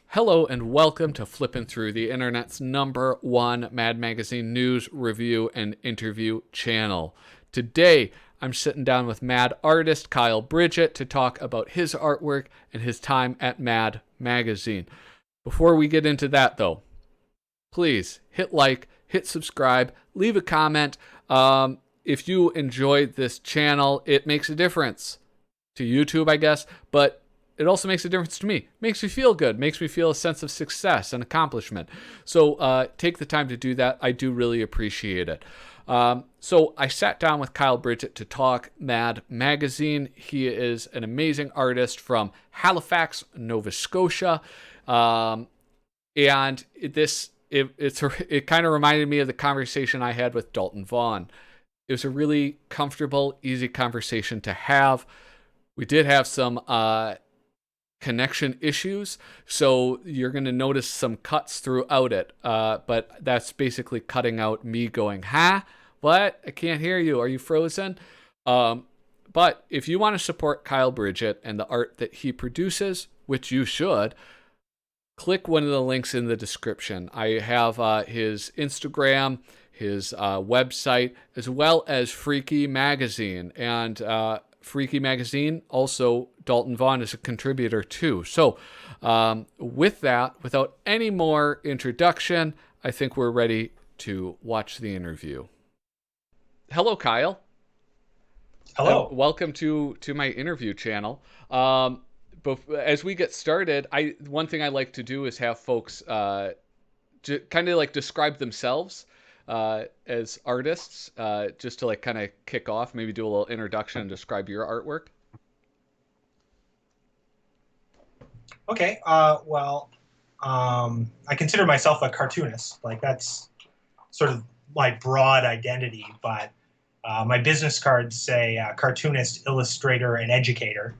Hello and welcome to Flippin' Through, the internet's #1 Mad Magazine news, review, and interview channel. Today, I'm sitting down with Mad artist Kyle Bridgett to talk about his artwork and his time at Mad Magazine. Before we get into that, though, please hit like, hit subscribe, leave a comment. If you enjoyed this channel, it makes a difference to YouTube, I guess, but it also makes a difference to me. Makes me feel good. Makes me feel a sense of success and accomplishment. So take the time to do that. I do really appreciate it. So I sat down with Kyle Bridgett to talk Mad Magazine. He is an amazing artist from Halifax, Nova Scotia. And it kind of reminded me of the conversation I had with Dalton Vaughn. It was a really comfortable, easy conversation to have. We did have some connection issues, so you're going to notice some cuts throughout it, but that's basically cutting out me going, what? I can't hear you. Are you frozen? But if you want to support Kyle Bridgett and the art that he produces, which you should, click one of the links in the description. I have his Instagram, his website, as well as Freaky Magazine. And Freaky Magazine, also Dalton Vaughn is a contributor too. So with that, without any more introduction, I think we're ready to watch the interview. Hello, Kyle. Hello. Welcome to my interview channel. As we get started, one thing I like to do is have folks kind of like describe themselves as artists, just to like kind of kick off, maybe do a little introduction and describe your artwork. Okay. I consider myself a cartoonist. Like that's sort of my broad identity, but my business cards say cartoonist, illustrator, and educator.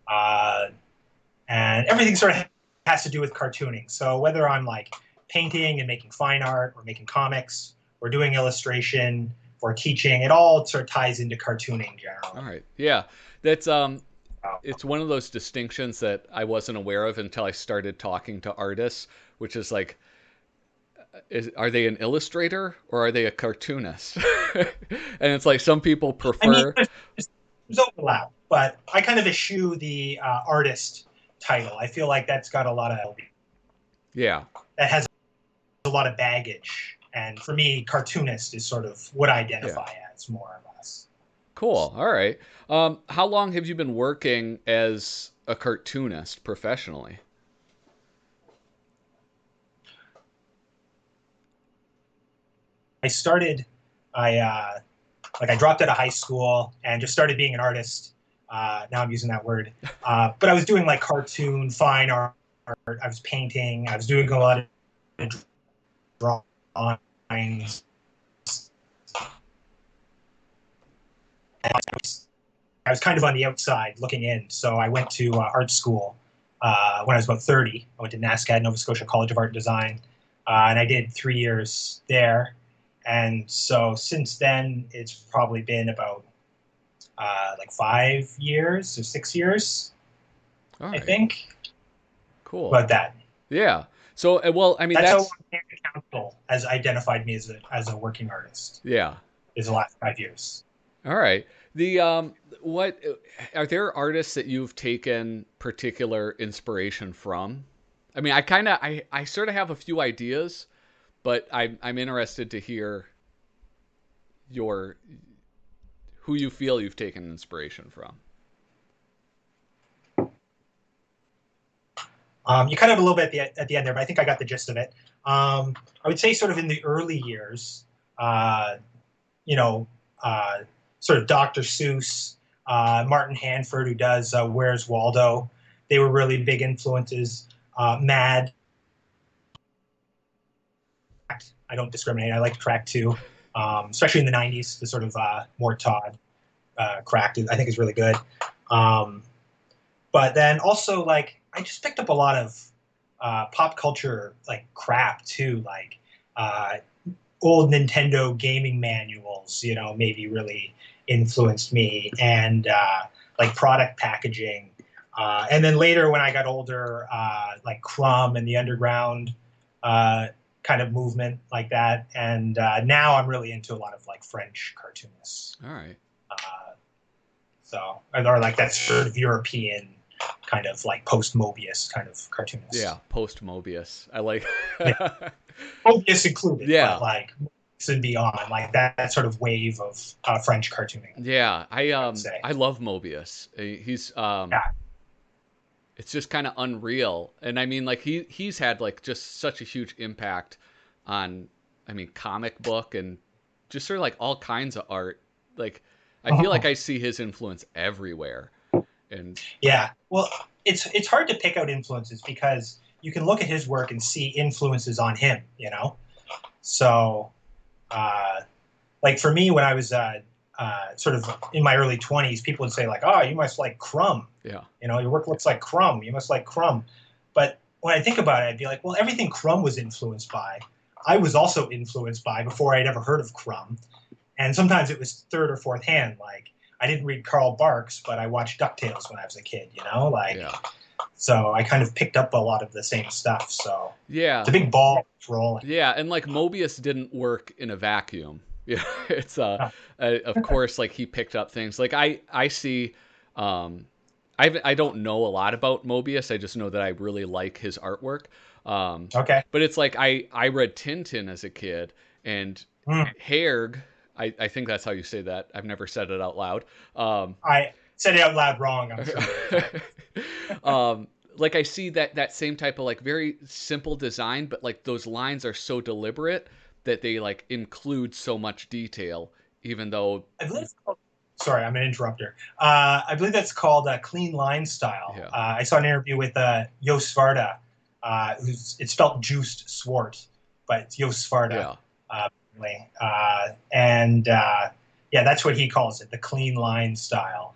And everything sort of has to do with cartooning. So whether I'm like painting and making fine art or making comics or doing illustration or teaching, it all sort of ties into cartooning generally. All right. Yeah. That's it's one of those distinctions that I wasn't aware of until I started talking to artists, which is like, are they an illustrator or are they a cartoonist? And it's like some people prefer. I mean, there's overlap, but I kind of eschew the artist title. I feel like that's got a lot of, that has a lot of baggage. And for me, cartoonist is sort of what I identify as, more or less. Cool. All right. How long have you been working as a cartoonist professionally? I dropped out of high school and just started being an artist. Now I'm using that word. But I was doing like cartoon, fine art. I was painting. I was doing a lot of drawings. I was kind of on the outside looking in. So I went to art school when I was about 30. I went to NSCAD, Nova Scotia College of Art and Design. And I did 3 years there. And so since then, it's probably been about like 5 years or 6 years, I think. Cool. About that. Yeah. So, well, I mean, that's how council has identified me as a working artist. Yeah. Is the last 5 years. All right. What are there artists that you've taken particular inspiration from? I mean, I sort of have a few ideas, but I'm interested to hear who you feel you've taken inspiration from. You cut out a little bit at the end there, but I think I got the gist of it. I would say sort of in the early years, sort of Dr. Seuss, Martin Hanford, who does Where's Waldo. They were really big influences. Mad. I don't discriminate. I like track too, especially in the 90s. The sort of Mort Todd cracked, I think, is really good. But then also, like, I just picked up a lot of pop culture, like, crap too, like old Nintendo gaming manuals, maybe really influenced me. And like product packaging. And then later, when I got older, like Crumb and the underground kind of movement like that. And now I'm really into a lot of like French cartoonists. All right. So, or like that sort of European kind of like post Mobius kind of cartoonist. Yeah, post Mobius. I like. Yeah, Mobius included, Yeah. but like and beyond, like that sort of wave of French cartooning, Yeah, I would say. I love Mobius. He's Yeah. it's just kind of unreal. And I mean like he's had like just such a huge impact on I mean comic book and just sort of like all kinds of art. Like I feel like Mhm. I see his influence everywhere. And Yeah. Well, it's hard to pick out influences because you can look at his work and see influences on him, you know? So, uh, like for me, when I was sort of in my early 20s, people would say like, "Oh, you must like Crumb. yeah. You know, your work looks like Crumb. You must like Crumb." But when I think about it, I'd be like, "Well, everything Crumb was influenced by, I was also influenced by before I'd ever heard of Crumb." And sometimes it was third or fourth hand. Like I didn't read Carl Barks, but I watched DuckTales when I was a kid. You know, like Yeah. so I kind of picked up a lot of the same stuff. So it's Yeah. a big ball rolling. Yeah, and like Mobius didn't work in a vacuum. Yeah, it's Oh, of course like he picked up things. Like I see um I don't know a lot about Mobius. I just know that I really like his artwork. Um okay. but it's like I read Tintin as a kid and Hmm. Hairg, I think that's how you say that. I've never said it out loud. I said it out loud wrong, I'm sure. Like I see that same type of like very simple design, but like those lines are so deliberate that they like include so much detail, even though I believe it's called, sorry, I'm an interrupter. I believe that's called clean line style. yeah, I saw an interview with Yo Svarta, who's it's spelled Juiced Swart, but it's Yo Svarta. yeah, Really. And yeah, that's what he calls it, the clean line style.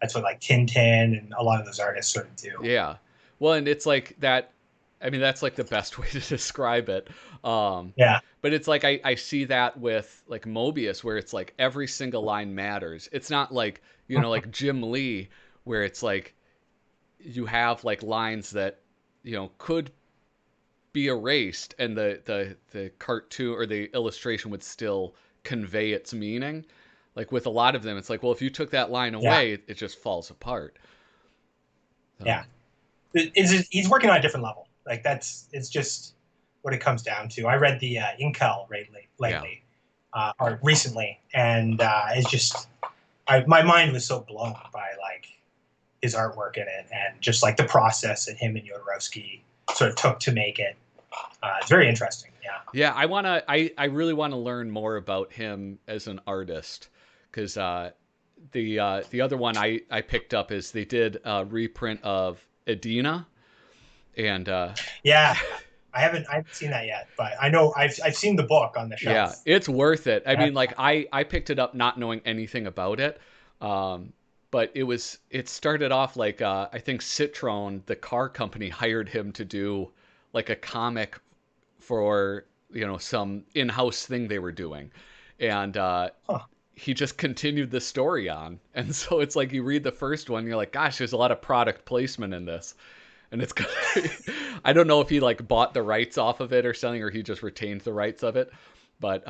That's what like Tintin and a lot of those artists sort of do. yeah. Well, and it's like that. I mean, that's like the best way to describe it. Um, Yeah. but it's like I see that with like Mobius, where it's like every single line matters. It's not like like Jim Lee, where it's like you have like lines that could be erased and the cartoon or the illustration would still convey its meaning. Like with a lot of them it's like, well, if you took that line Yeah. away it just falls apart. Yeah. So He's working on a different level. Like it's just what it comes down to. I read the Incal yeah, lately, or recently, and it's just my mind was so blown by like his artwork in it, and just like the process that him and Jodorowsky sort of took to make it. It's very interesting. Yeah. yeah, I really want to learn more about him as an artist because the other one I picked up is they did a reprint of Edina and Yeah. I haven't seen that yet, but I know I've seen the book on the yeah, shelf. it's worth it. I Yeah. mean, like I picked it up not knowing anything about it, um, but it started off like I think Citroen, the car company, hired him to do like a comic for some in-house thing they were doing, and Huh. he just continued the story on. And so it's like you read the first one, you're like, gosh, there's a lot of product placement in this. And it's I don't know if he like bought the rights off of it or something, or he just retained the rights of it. But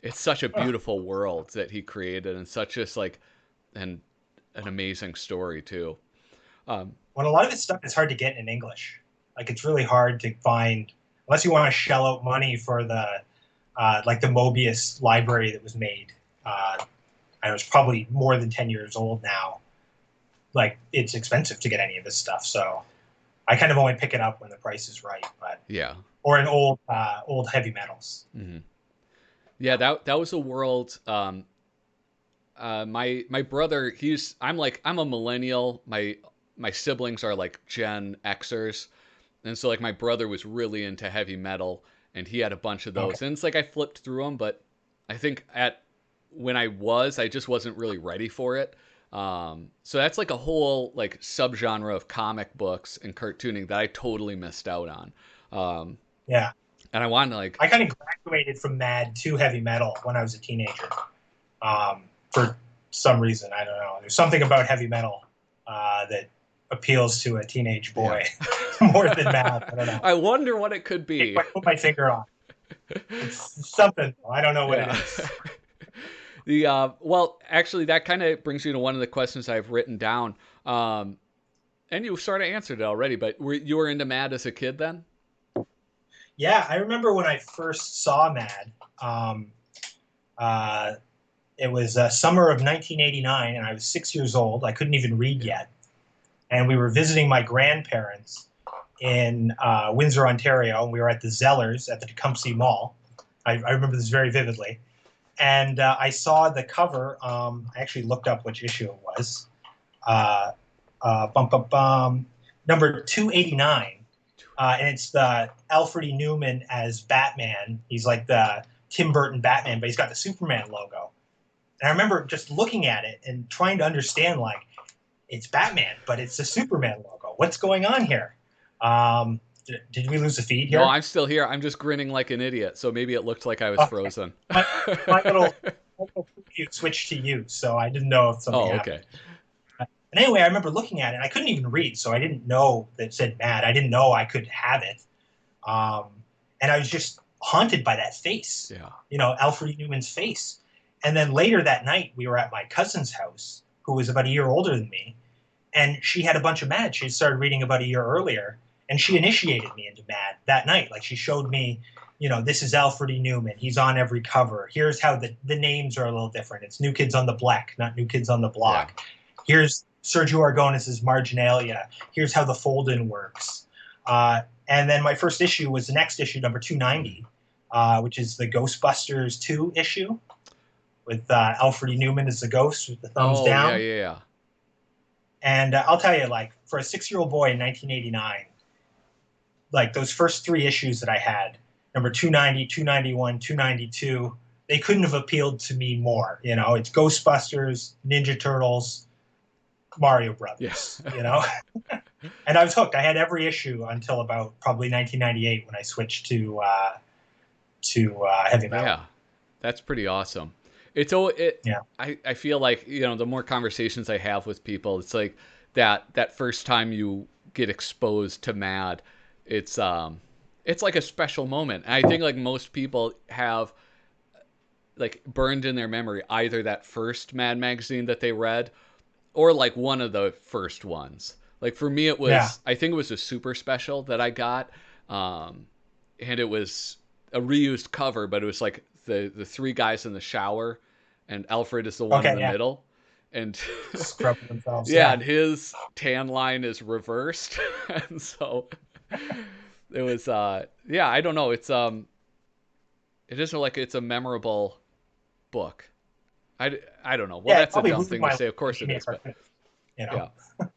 it's such a Huh. beautiful world that he created, and such just like an an amazing story too. Um, When a lot of this stuff is hard to get in English. Like it's really hard to find unless you want to shell out money for the like the Mobius library that was made. And it was probably more than 10 years old now. Like it's expensive to get any of this stuff. So I kind of only pick it up when the price is right, but yeah, or in old heavy metals. hmm yeah. That was a world. My brother, I'm a millennial. My siblings are like Gen Xers, and so like my brother was really into heavy metal, and he had a bunch of Okay. those. And it's like I flipped through them, but I think at when I just wasn't really ready for it. So that's like a whole like subgenre of comic books and cartooning that I totally missed out on. Um, Yeah. and I wanted to like, I kind of graduated from Mad to heavy metal when I was a teenager. For some reason, I don't know. There's something about heavy metal that appeals to a teenage boy Yeah. more than Mad. I don't know. I wonder what it could Can't be. quite put my finger on. It's something. I don't know what it Yeah. is. The well, actually, that kind of brings you to one of the questions I've written down. Um, and you sort of answered it already, but you were into Mad as a kid then? Yeah, I remember when I first saw Mad. Um, uh, it was summer of 1989, and I was 6 years old. I couldn't even read Yeah. yet, and we were visiting my grandparents in Windsor, Ontario, and we were at the Zellers at the Tecumseh Mall. I remember this very vividly. And I saw the cover. I actually looked up which issue it was. Uh, bum, bum, bum, number 289. And it's the Alfred E. Newman as Batman. He's like the Tim Burton Batman, but he's got the Superman logo. And I remember just looking at it and trying to understand, like, it's Batman, but it's the Superman logo. What's going on here? Did we lose the feed No, here? I'm still here. I'm just grinning like an idiot. So maybe it looked like I was Okay. frozen. My, my little preview switched to you, so I didn't know if something Oh, happened. okay. And anyway, I remember looking at it. I couldn't even read, so I didn't know that it said Mad. I didn't know I could have it. Um, and I was just haunted by that face, Yeah. Alfred E. Newman's face. And then later that night, we were at my cousin's house, who was about a year older than me, and she had a bunch of Mad. She had started reading about a year earlier, and she initiated me into Mad that night. Like, she showed me, this is Alfred E. Newman. He's on every cover. Here's how the names are a little different. It's New Kids on the Block, not New Kids on the Yeah. Block. Here's Sergio Aragonés's Marginalia. Here's how the fold-in works. And then my first issue was the next issue, number 290, which is the Ghostbusters 2 issue with Alfred E. Newman as the ghost with the thumbs Oh, yeah, down. yeah, yeah. And I'll tell you, like, for a 6-year-old boy in 1989, like, those first three issues that I had, number 290, 291, 292, they couldn't have appealed to me more. It's Ghostbusters, Ninja Turtles, Mario Brothers, Yeah. And I was hooked. I had every issue until about probably 1998 when I switched to heavy metal. Yeah. That's pretty awesome. It's oh it Yeah. I feel like, the more conversations I have with people, it's like that first time you get exposed to Mad, it's like a special moment. And I think like most people have like burned in their memory either that first Mad magazine that they read or like one of the first ones. Like for me, Yeah. I think it was a super special that I got, um, and it was a reused cover, but it was like the three guys in the shower, and Alfred is the one in Okay. the Yeah. middle, and Scrubbing themselves. yeah, Yeah. and his tan line is reversed, and so it was yeah, I don't know, it isn't like it's a memorable book. I don't know. Well, Yeah. It that's a probably dumb ruined thing to my say. life Of when course she it made is, but cartoons, you know. yeah.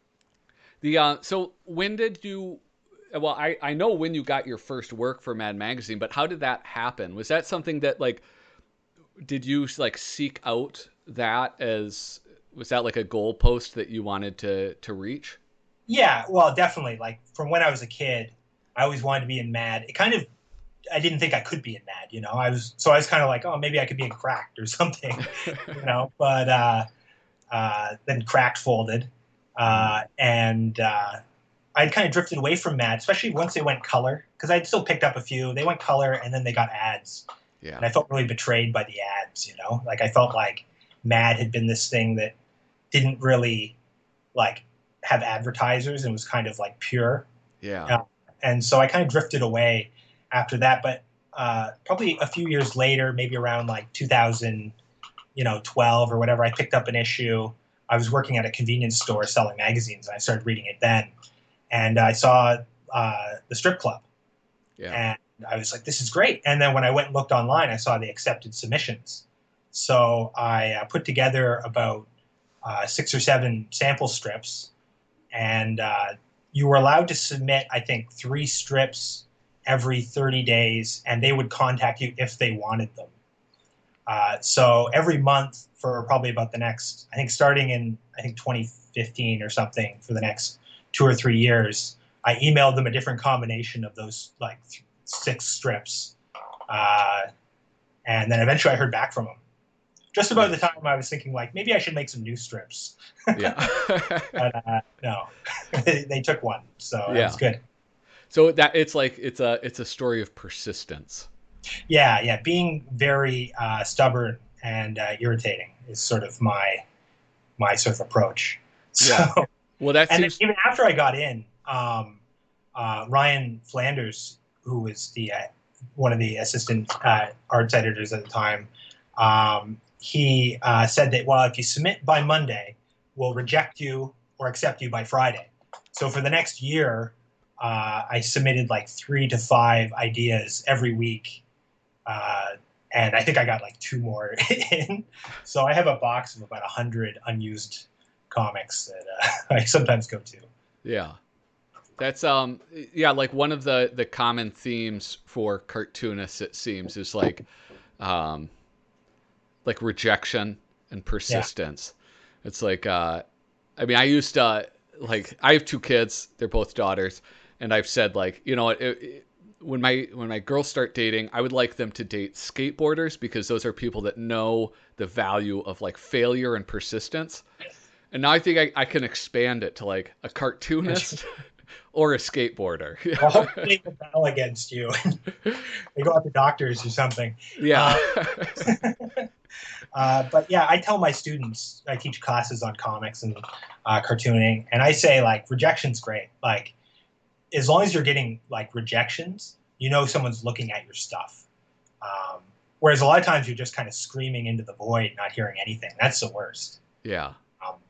The so when did you? Well, I know when you got your first work for Mad Magazine, but how did that happen? Was that something that like did you like seek out that as was that like a goalpost that you wanted to reach? Yeah. Well, definitely. Like, from when I was a kid, I always wanted to be in Mad. It kind of I didn't think I could be in Mad. I was kind of like, oh, maybe I could be in Cracked or something. But then Cracked folded, Mm, and I'd kind of drifted away from Mad, especially once they went color, because I'd still picked up a few. They went color, and then they got ads, yeah, and I felt really betrayed by the ads. Like, I felt like Mad had been this thing that didn't really like have advertisers and was kind of like pure. yeah, Uh, and so I kind of drifted away after that. But probably a few years later, maybe around like 2000, 12 or whatever, I picked up an issue. I was working at a convenience store selling magazines, and I started reading it then. And I saw the strip club, yeah, and I was like, "This is great." And then when I went and looked online, I saw they accepted submissions. So I put together about 6 or 7 sample strips, and you were allowed to submit, I think, 3 strips every 30 days, and they would contact you if they wanted them. So every month for probably about the next, I think starting in, I think, 2015 or something, for the next 2 or 3 years, I emailed them a different combination of those like 6 strips. Uh, and then eventually I heard back from them. just about the Nice. time I was thinking like maybe I should make some new strips. Yeah. But no, they took one, so that was Yeah. good. So that it's a story of persistence. Yeah, yeah, being very stubborn and irritating is sort of my sort of approach. So, Yeah. Well, that and then seems even after I got in, Ryan Flanders, who was the one of the assistant arts editors at the time, he said that, well, if you submit by Monday, we'll reject you or accept you by Friday. So for the next year, I submitted like 3 to 5 ideas every week, uh, and I think I got like 2 more in. So I have a box of about 100 unused comics that I sometimes go to. yeah. That's yeah, like one of the common themes for cartoonists it seems is um like rejection and Yeah. persistence. It's like I mean I used to like I have 2 kids, they're both daughters, and I've said like, you know, when my girls start dating, I would like them to date skateboarders because those are people that know the value of like failure and persistence. And now I think I can expand it to like a cartoonist or a skateboarder. Well, hopefully they rebel against you. They go out to doctors or something. Yeah. Uh, but yeah, I tell my students, I teach classes on comics and cartooning, and I say like rejection's great. Like as long as you're getting like rejections, you know someone's looking at your stuff. Um, Whereas a lot of times you're just kind of screaming into the void, not hearing anything. That's the worst. Yeah.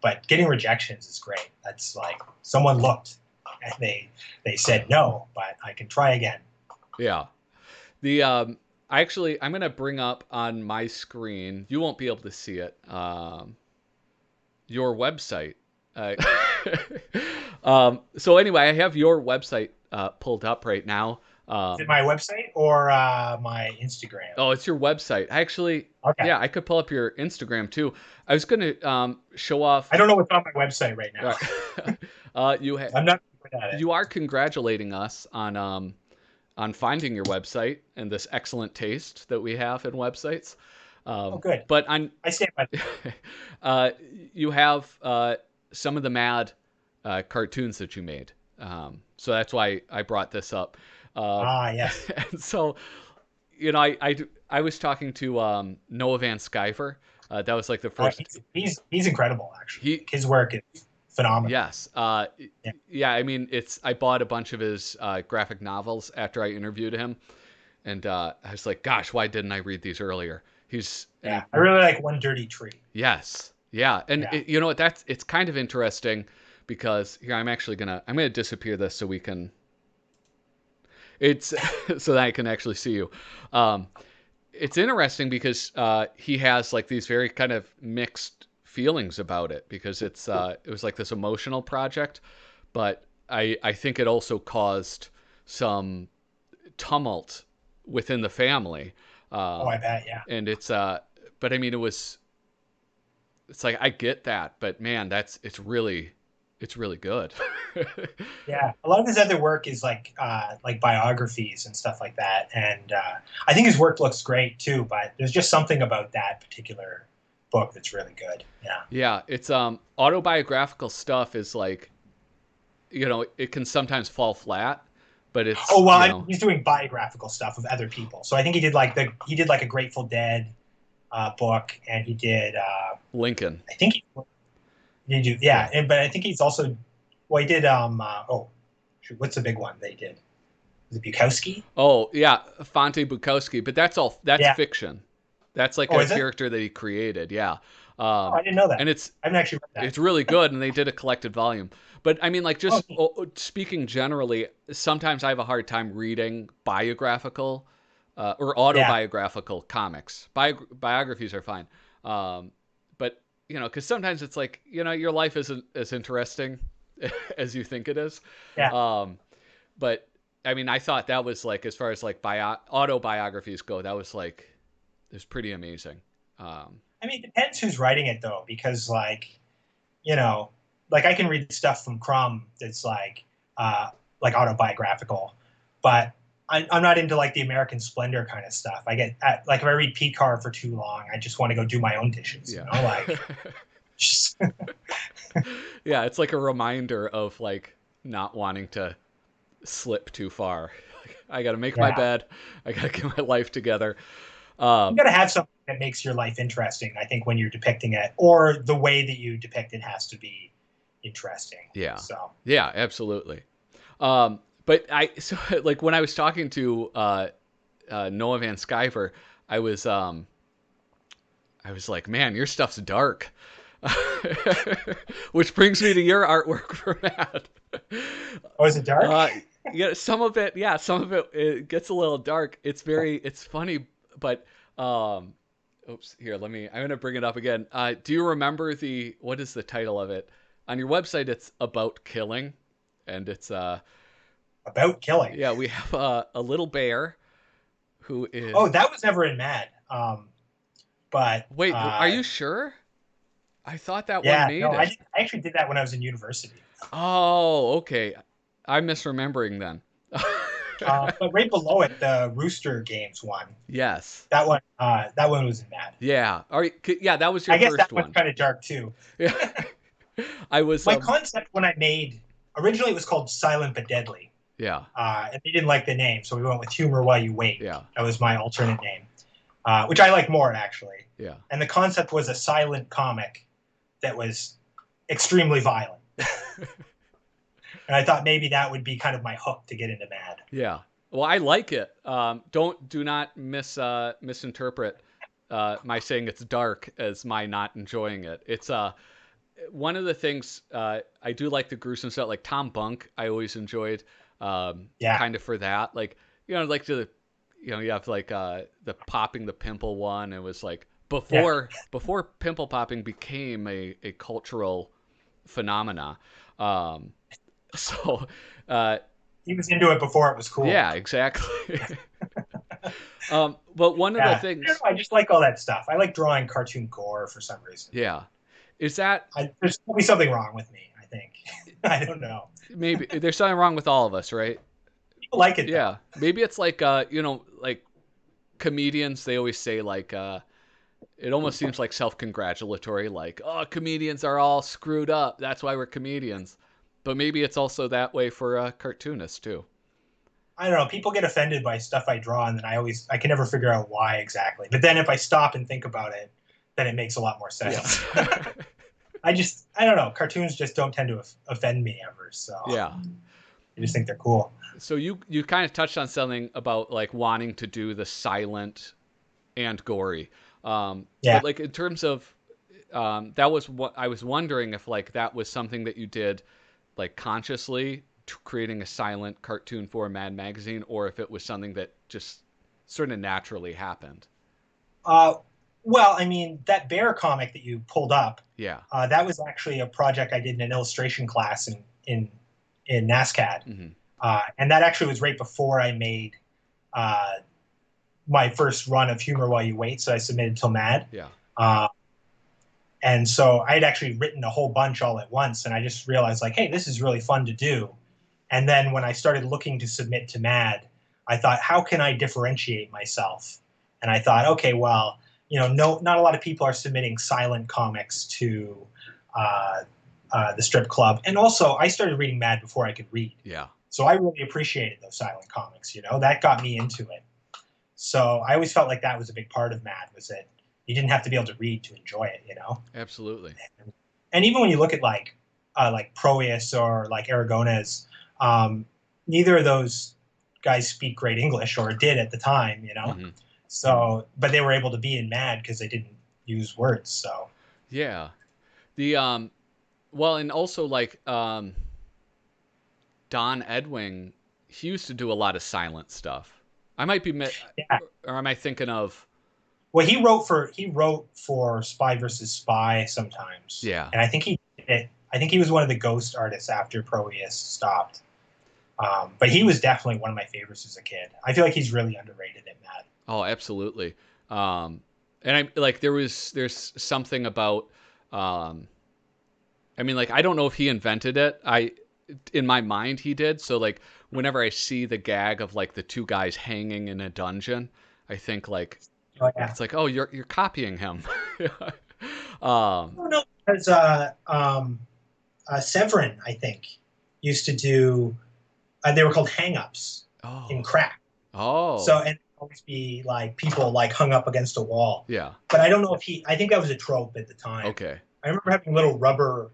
But getting rejections is great. That's like someone looked and they said no, but I can try again. Yeah. The I'm gonna bring up on my screen. You won't be able to see it. Your website. Uh, so anyway, I have your website pulled up right now. Is it my website or my Instagram? Oh, it's your website. Actually, Okay. yeah, I could pull up your Instagram too. I was gonna show off. I don't know what's on my website right now. I'm not good at it. you are congratulating us on finding your website and this excellent taste that we have in websites. Oh, good. But on I stand by. uh, you have some of the mad cartoons that you made. So that's why I brought this up. Uh, Ah, yes. and so, you know, I was talking to Noah Van Sciver. That was like the first. He's incredible. Actually, He his work is phenomenal. Yes. Yeah, Yeah, I mean, I bought a bunch of his graphic novels after I interviewed him, and I was like, gosh, why didn't I read these earlier? And yeah. I really like One Dirty Tree. yes, yeah, and Yeah. you know what? It's kind of interesting because here I'm gonna disappear this so we can it's so that I can actually see you. Um, it's interesting because he has like these very kind of mixed feelings about it because it was like this emotional project, but I think it also caused some tumult within the family. Oh, I Um, bet. Yeah. and but I mean, it's like, I get that, but man, it's really good. Yeah, a lot of his other work is like biographies and stuff like that, and I think his work looks great too. But there's just something about that particular book that's really good. Yeah. Yeah, it's autobiographical stuff is like, you know, it can sometimes fall flat, but Oh it's, well, you know, he's doing biographical stuff of other people. So I think he did like a Grateful Dead book, and he did Lincoln. I think he do Yeah. yeah, but I think he's also well he did oh shoot, what's the big one they did? Was it Bukowski? Oh, yeah, Fonte Bukowski, but that's Yeah. fiction. That's like Oh, a is it? character that he created, yeah. Oh, I didn't know that. And I haven't actually read that. it's really good, and they did a collected volume. But I mean, like, Oh, just speaking generally, sometimes I have a hard time reading biographical or yeah, autobiographical comics. Biographies are fine, but you know, because sometimes it's like, you know, your life isn't as interesting as you think it is. yeah. Um, but I mean, I thought that was like, as far as like autobiographies go, that was like, it was pretty amazing. Um, I mean, it depends who's writing it though, because you know, like I can read stuff from Crumb that's like autobiographical, but I'm not into like the American Splendor kind of stuff. I get like if I read PCAR for too long, I just want to go do my own dishes. Yeah. Just Yeah, it's like a reminder of like not wanting to slip too far. I got to make my yeah, bed. I got to get my life together. you Um, got to have something that makes your life interesting. I think when you're depicting it, or the way that you depict it has to be interesting. yeah. So Yeah, absolutely. But so like when I was talking to Noah Van Sciver, I was um, I was like, man, your stuff's dark. Which brings me to your artwork for Matt. oh, is it dark? Uh, yeah, some of it, yeah, some of it, it gets a little dark. It's funny, but um, oops, here, I'm gonna bring it up again. Do you remember what is the title of it? On your website, it's about killing, and it's About killing. yeah, we have a little bear who Oh, is. that was never in Mad. But Wait, are you sure? I thought that one yeah, no, made it. I actually did that when I was in university. Oh, okay. I'm misremembering then. But right below it, the Rooster Games one. Yes. That one was in Mad. Yeah. All right. Yeah, that was your I guess that first one's one. kind of dark too. Yeah. I was My concept when I made originally it was called Silent but Deadly, yeah. and they didn't like the name, so we went with Humor While You Wait. Yeah. That was my alternate name, which I like more actually. Yeah. And the concept was a silent comic that was extremely violent. And I thought maybe that would be kind of my hook to get into Mad. Yeah. Well, I like it. Do not misinterpret my saying it's dark as my not enjoying it. It's one of the things I do like the gruesome stuff, like Tom Bunk. I always enjoyed Yeah, kind of for that, like like you have like the popping the pimple one. It was like yeah. before pimple popping became a cultural phenomena. Um, so He was into it before it was cool. yeah, exactly. But one of the Yeah, I don't things, know, I just like all that stuff. I like drawing cartoon gore for some reason. yeah, is that There's probably something wrong with me. I think. I don't know. maybe there's something wrong with all of us, right? People like it though. Yeah, maybe it's like like comedians. They always say like it almost seems like self-congratulatory, like oh, comedians are all screwed up. That's why we're comedians. But maybe it's also that way for cartoonists too. I don't know. People get offended by stuff I draw, and then I can never figure out why exactly. But then if I stop and think about it, then it makes a lot more Yeah. sense. I don't know. Cartoons just don't tend to offend me ever, so Yeah. I just think they're cool. So you kind of touched on something about like wanting to do the silent and gory. Yeah. But like in terms of that was what I was wondering if like that was something that you did like consciously creating a silent cartoon for Mad Magazine, or if it was something that just sort of naturally happened. Uh, well, I mean, that bear comic that you pulled up, Yeah. that was actually a project I did in an illustration class in NASCAD, Hmm. and that actually was right before I made uh, my first run of Humor While You Wait. So I submitted till Mad, Yeah. uh, and so I had actually written a whole bunch all at once, and I just realized like, hey, this is really fun to do. And then when I started looking to submit to Mad, I thought, how can I differentiate myself? And I thought, okay, well, no, not a lot of people are submitting silent comics to uh, the strip club. And also, I started reading Mad before I could read. Yeah. So I really appreciated those silent comics. That got me into it. So I always felt like that was a big part of Mad, was that you didn't have to be able to read to enjoy it. Absolutely. And even when you look at like Proeus or like Aragonés, um, neither of those guys speak great English, or did at the time. Hmm. So, but they were able to be in Mad because they didn't use words. So, Yeah. The well, and also like Don Edwing, he used to do a lot of silent stuff. I might be, yeah. or am I thinking of? Well, he wrote for Spy versus Spy sometimes, Yeah. and I think he was one of the ghost artists after Proeus stopped. But he was definitely one of my favorites as a kid. I feel like he's really underrated at Mad. Oh, absolutely. And I like there's something about um, I mean, like I don't know if he invented it. In my mind he did. So like whenever I see the gag of like the two guys hanging in a dungeon, I think like Oh yeah. it's like, oh, you're copying him. um, Oh no, because Severin, I think, used to do. They were called hang-ups in oh, crack. So oh, and always be like people like hung up against a wall. yeah, But I don't know if he. I think that was a trope at the time. okay, I remember having little rubber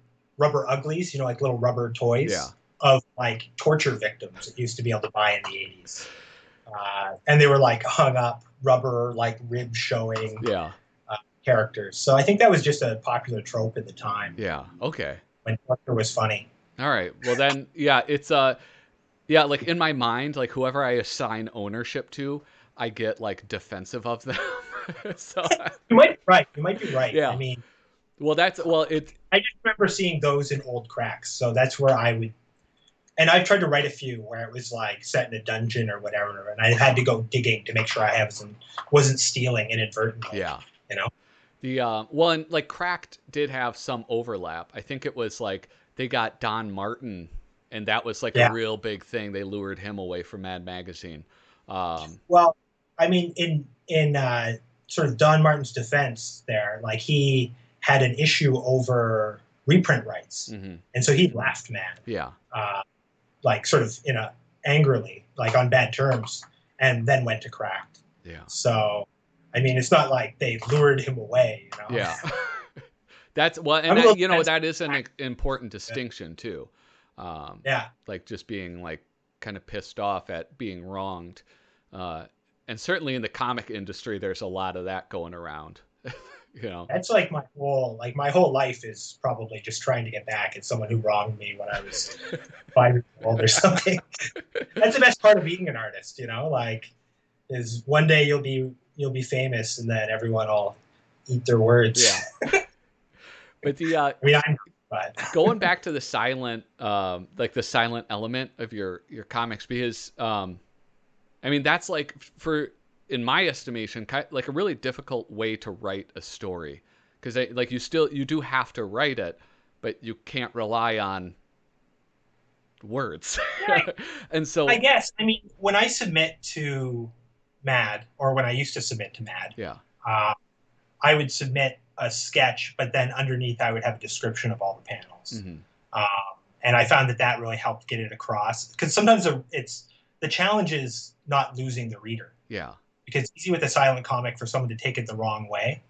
uglies, like little rubber yeah, toys of like torture victims that used to be able to buy in the 80s. And they were like hung up rubber, like rib showing yeah, uh, characters. So I think that was just a popular trope at the time yeah, okay. when torture was funny. All right. Well then, yeah, it's yeah, like in my mind, like whoever I assign ownership to, I get like defensive of them. So You might be right. You might be right. I yeah. mean, Well, that's well, it I just remember seeing those in old cracks. So that's where I would. And I've tried to write a few where it was like set in a dungeon or whatever, and I had to go digging to make sure I wasn't stealing inadvertently. yeah. You know? The well, and like Cracked did have some overlap. I think it was like they got Don Martin, and that was like a Yeah. real big thing. They lured him away from Mad Magazine. Um, Well, I mean, in sort of Don Martin's defense, there, like he had an issue over reprint rights, hmm and so he left Mad, Yeah, uh, like sort of angrily, like on bad terms, and then went to Cracked. yeah, So, I mean, it's not like they lured him away. yeah. That's well, and I'm a that little you know defensive. that is an important distinction too. Yeah, Like just being like kind of pissed off at being wronged, uh, and certainly in the comic industry, there's a lot of that going around. You know. that's like my whole life is probably just trying to get back at someone who wronged me when I was 5 years old or something. That's the best part of being an artist, like is one day you'll be famous and then everyone will eat their words. Yeah. But the I mean, I'm but going back to the silent, like the silent element of your comics, because I mean that's like for in my estimation, like a really difficult way to write a story, because like you do have to write it, but you can't rely on words, yeah, and I so guess. I mean, when I submit to Mad, or when I used to submit to Mad, yeah, uh, I would submit a sketch, but then underneath I would have a description of all the panels. hmm Um, and I found that really helped get it across, because sometimes it's the challenge is not losing the reader, yeah, because it's easy with a silent comic for someone to take it the wrong way.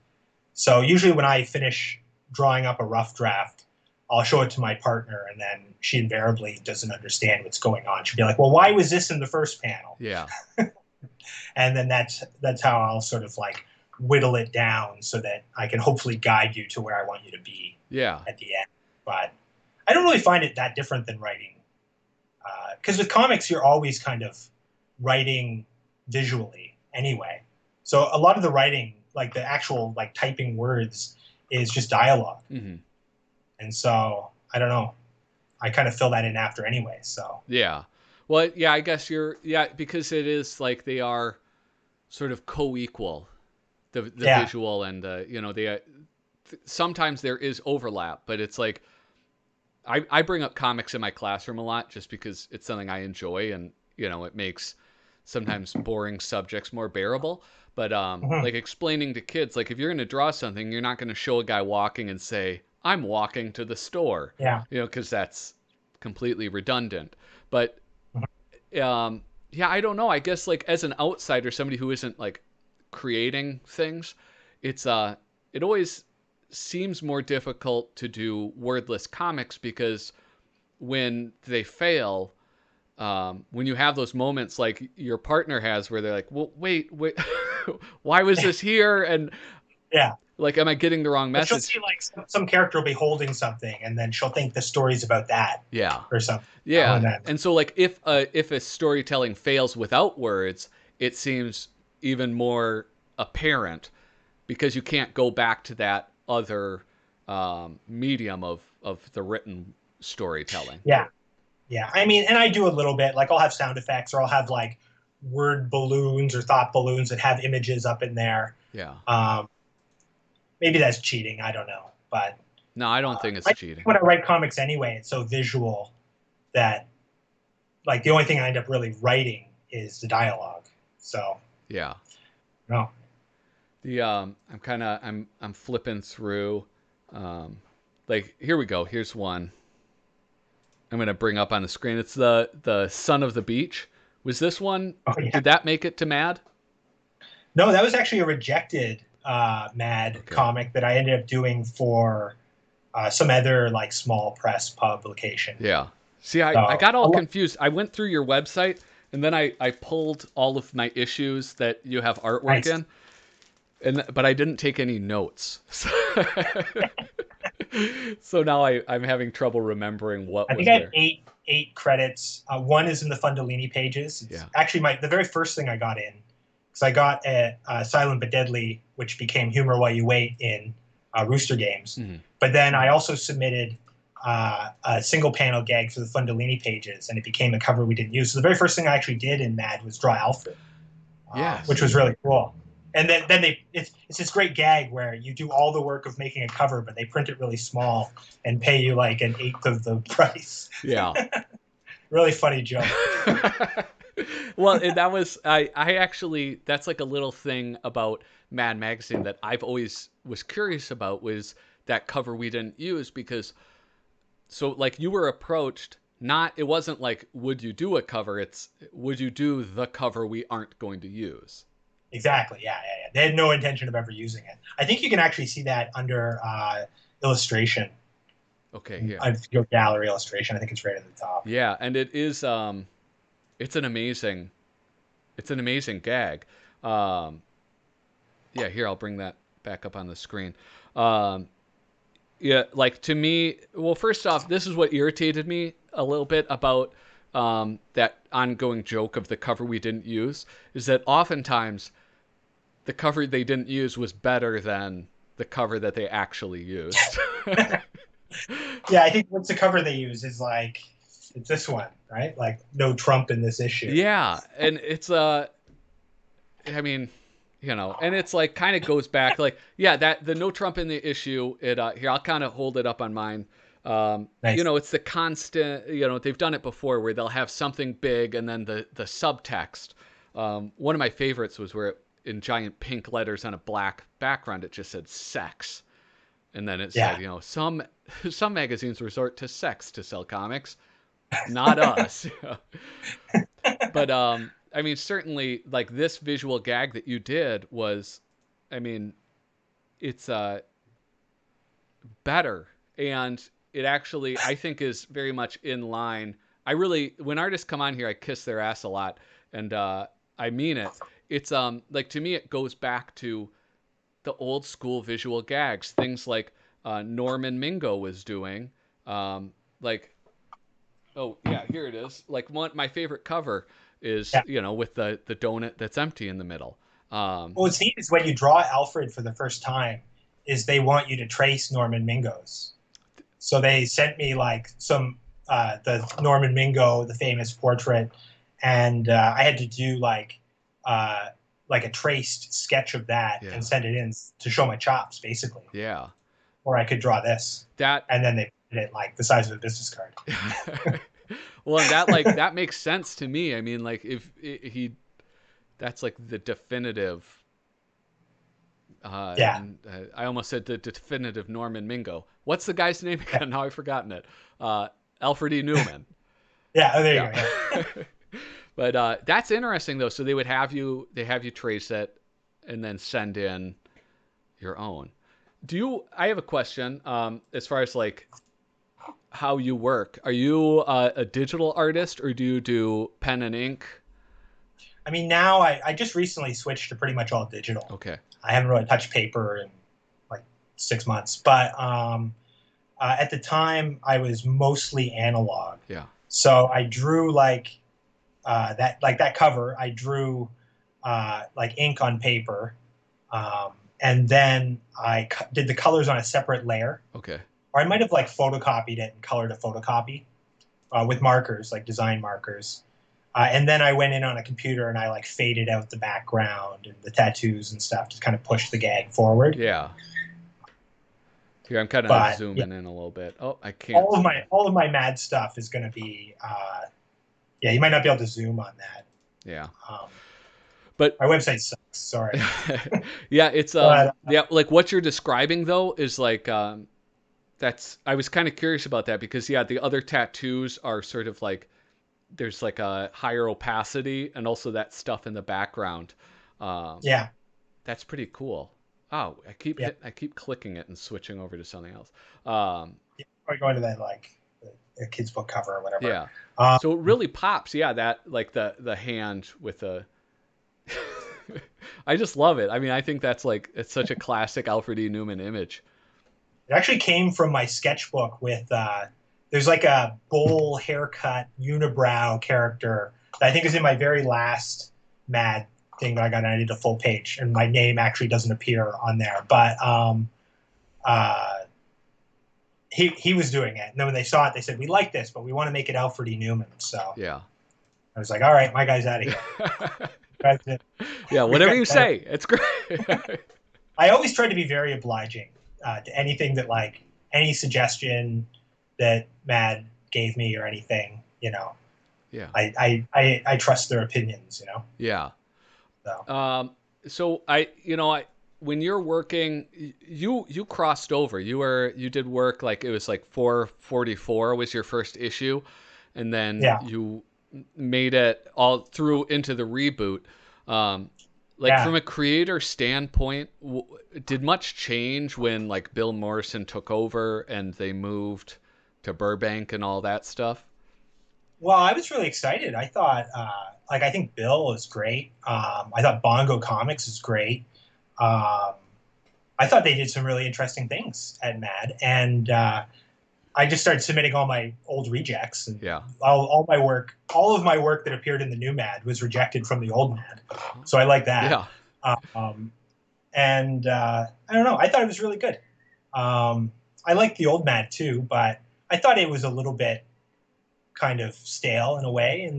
So usually when I finish drawing up a rough draft, I'll show it to my partner, and then she invariably doesn't understand what's going on. She'll be like, "Well, why was this in the first panel?" yeah, And then that's how I'll sort of like whittle it down so that I can hopefully guide you to where I want you to be yeah, at the end. But I don't really find it that different than writing, because with comics you're always kind of writing visually anyway. So a lot of the writing, like the actual like typing words, is just dialogue. hmm And so I don't know. I kind of fill that in after anyway. So yeah. Well, yeah, I guess yeah, because it is like they are sort of co-equal, the yeah, visual and the the sometimes there is overlap, but it's like I bring up comics in my classroom a lot just because it's something I enjoy, and it makes sometimes boring subjects more bearable. But hmm like explaining to kids, like if you're going to draw something, you're not going to show a guy walking and say, "I'm walking to the store," yeah, because that's completely redundant. But mhm. yeah, I don't know. I guess like as an outsider, somebody who isn't like creating things, it's it always seems more difficult to do wordless comics because when they fail, when you have those moments like your partner has where they're like, well, wait, why was this here? And Yeah. like, am I getting the wrong But she'll message? see like some character will be holding something, and then she'll think the story's about that Yeah. or something. Yeah. And then And so like if a storytelling fails without words, it seems even more apparent because you can't go back to that other medium of the written storytelling. yeah, yeah. I mean, and I do a little bit. Like I'll have sound effects, or I'll have like word balloons or thought balloons that have images up in there. Yeah. Um, Maybe that's cheating. I don't know, but No, I don't think it's I, cheating. when I write comics anyway, it's so visual that like the only thing I end up really writing is the dialogue. So Yeah. no. The I'm flipping through, um, like here we go. Here's one I'm gonna bring up on the screen. It's the Son of the Beach. Was this one? Oh yeah. Did that make it to Mad? No, that was actually a rejected Mad Okay. comic that I ended up doing for some other like small press publication. Yeah. See, I So got all confused. I went through your website and then I pulled all of my issues that you have artwork nice. in, but I didn't take any notes. So, so now I'm having trouble remembering what I think was I have there. eight credits. One is in the Fundolini pages. It's Yeah. actually the very first thing I got in, because I got a Silent but Deadly, which became Humor While You Wait in Rooster Games. Mhm. But then I also submitted a single panel gag for the Fundolini pages, and it became a cover we didn't use. So the very first thing I actually did in Mad was draw Alfred, which was Yes. really cool. And then it's this great gag where you do all the work of making a cover, but they print it really small and pay you like an eighth of the price. Yeah. Really funny joke. Well, and that was I actually that's like a little thing about Mad Magazine that I've always was curious about was that cover we didn't use because so like you were approached not it wasn't like would you do a cover, it's would you do the cover we aren't going to use. Exactly. Yeah. They had no intention of ever using it. I think you can actually see that under illustration, Okay, yeah. your gallery illustration. I think it's right at the top. Yeah, and it is it's an amazing gag. Um yeah, here I'll bring that back up on the screen. Um yeah, like to me, well, first off, this is what irritated me a little bit about that ongoing joke of the cover we didn't use is that oftentimes the cover they didn't use was better than the cover that they actually used. Yeah, I think what's the cover they use is like it's this one, right? Like no Trump in this issue. Yeah, and it's I mean, you know, and it's like kind of goes back like yeah, that the no Trump in the issue. It here I'll kind of hold it up on mine. You Nice. know, it's the constant. You know, they've done it before where they'll have something big and then the subtext. One of my favorites was where in giant pink letters on a black background it just said sex, and then it said Yeah. you know some magazines resort to sex to sell comics, not us. But I mean, certainly, like this visual gag that you did was, I mean, it's better, and it actually I think is very much in line. I really, when artists come on here, I kiss their ass a lot, and I mean it. It's like to me, it goes back to the old school visual gags, things like Norman Mingo was doing, like oh yeah, here it is. Like one my favorite cover is Yeah. you know with the donut that's empty in the middle. What's neat is when you draw Alfred for the first time, is they want you to trace Norman Mingo's. So they sent me like some the Norman Mingo, the famous portrait, and I had to do like a traced sketch of that Yeah, and send it in to show my chops, basically, yeah. or I could draw this, That and then they did it like the size of a business card. well, and that like that makes sense to me. I mean, like if he that's like the definitive. Yeah, I almost said the definitive Norman Mingo. What's the guy's name yeah, again? Now I've forgotten it. Alfred E. Newman. yeah. Oh, there you Yeah. go. Yeah. But that's interesting though. So they have you trace it and then send in your own. Do you? I have a question. As far as like how you work, are you a digital artist or do you do pen and ink? I mean, now I just recently switched to pretty much all digital. Okay. I haven't really touched paper in like 6 months, but at the time I was mostly analog. Yeah. So I drew like that cover. I drew like ink on paper, and then did the colors on a separate layer, Okay. or I might have like photocopied it and colored a photocopy with markers, like design markers. And then I went in on a computer and I like faded out the background and the tattoos and stuff to kind of push the gag forward. Yeah. Here I'm kind of But yeah, zooming in a little bit. Oh, I can't. all of my mad stuff is going to be Yeah, you might not be able to zoom on that. Yeah. Um, But my website sucks. Sorry, yeah, it's but yeah, like what you're describing though is like that's I was kind of curious about that because yeah, the other tattoos are sort of like there's like a higher opacity and also that stuff in the background. Um, yeah, that's pretty cool. Oh, yeah, I keep clicking it and switching over to something else. Um, yeah. Or going to that like a kid's book cover or whatever. yeah. Um, So it really pops. Yeah, that like the hand with the I just love it. I mean, I think that's like it's such a classic Alfred E. Newman image. it actually came from my sketchbook with there's like a bowl haircut unibrow character that I think is in my very last Mad thing that I got, and I did a full page, and my name actually doesn't appear on there. But uh, he was doing it, and then when they saw it, they said, "We like this, but we want to make it Alfred E. Newman." So Yeah. I was like, "All right, my guy's out of here." Yeah, whatever you say. It's great. I always tried to be very obliging to anything that like any suggestion that Mad gave me or anything. Yeah. I trust their opinions. Yeah. So Um, so I when you're working, you crossed over. You did work like it was like 444 was your first issue, and then yeah, you made it all through into the reboot. Um, like yeah. from a creator standpoint, did much change when like Bill Morrison took over and they moved to Burbank and all that stuff? Well, I was really excited. I thought like I think Bill is great. I thought Bongo Comics is great. Um, I thought they did some really interesting things at Mad, and I just started submitting all my old rejects, and Yeah. all my work, all of my work that appeared in the new Mad was rejected from the old Mad. So I like that. Yeah. Um, and I don't know. I thought it was really good. I liked the old Mad too, but I thought it was a little bit kind of stale in the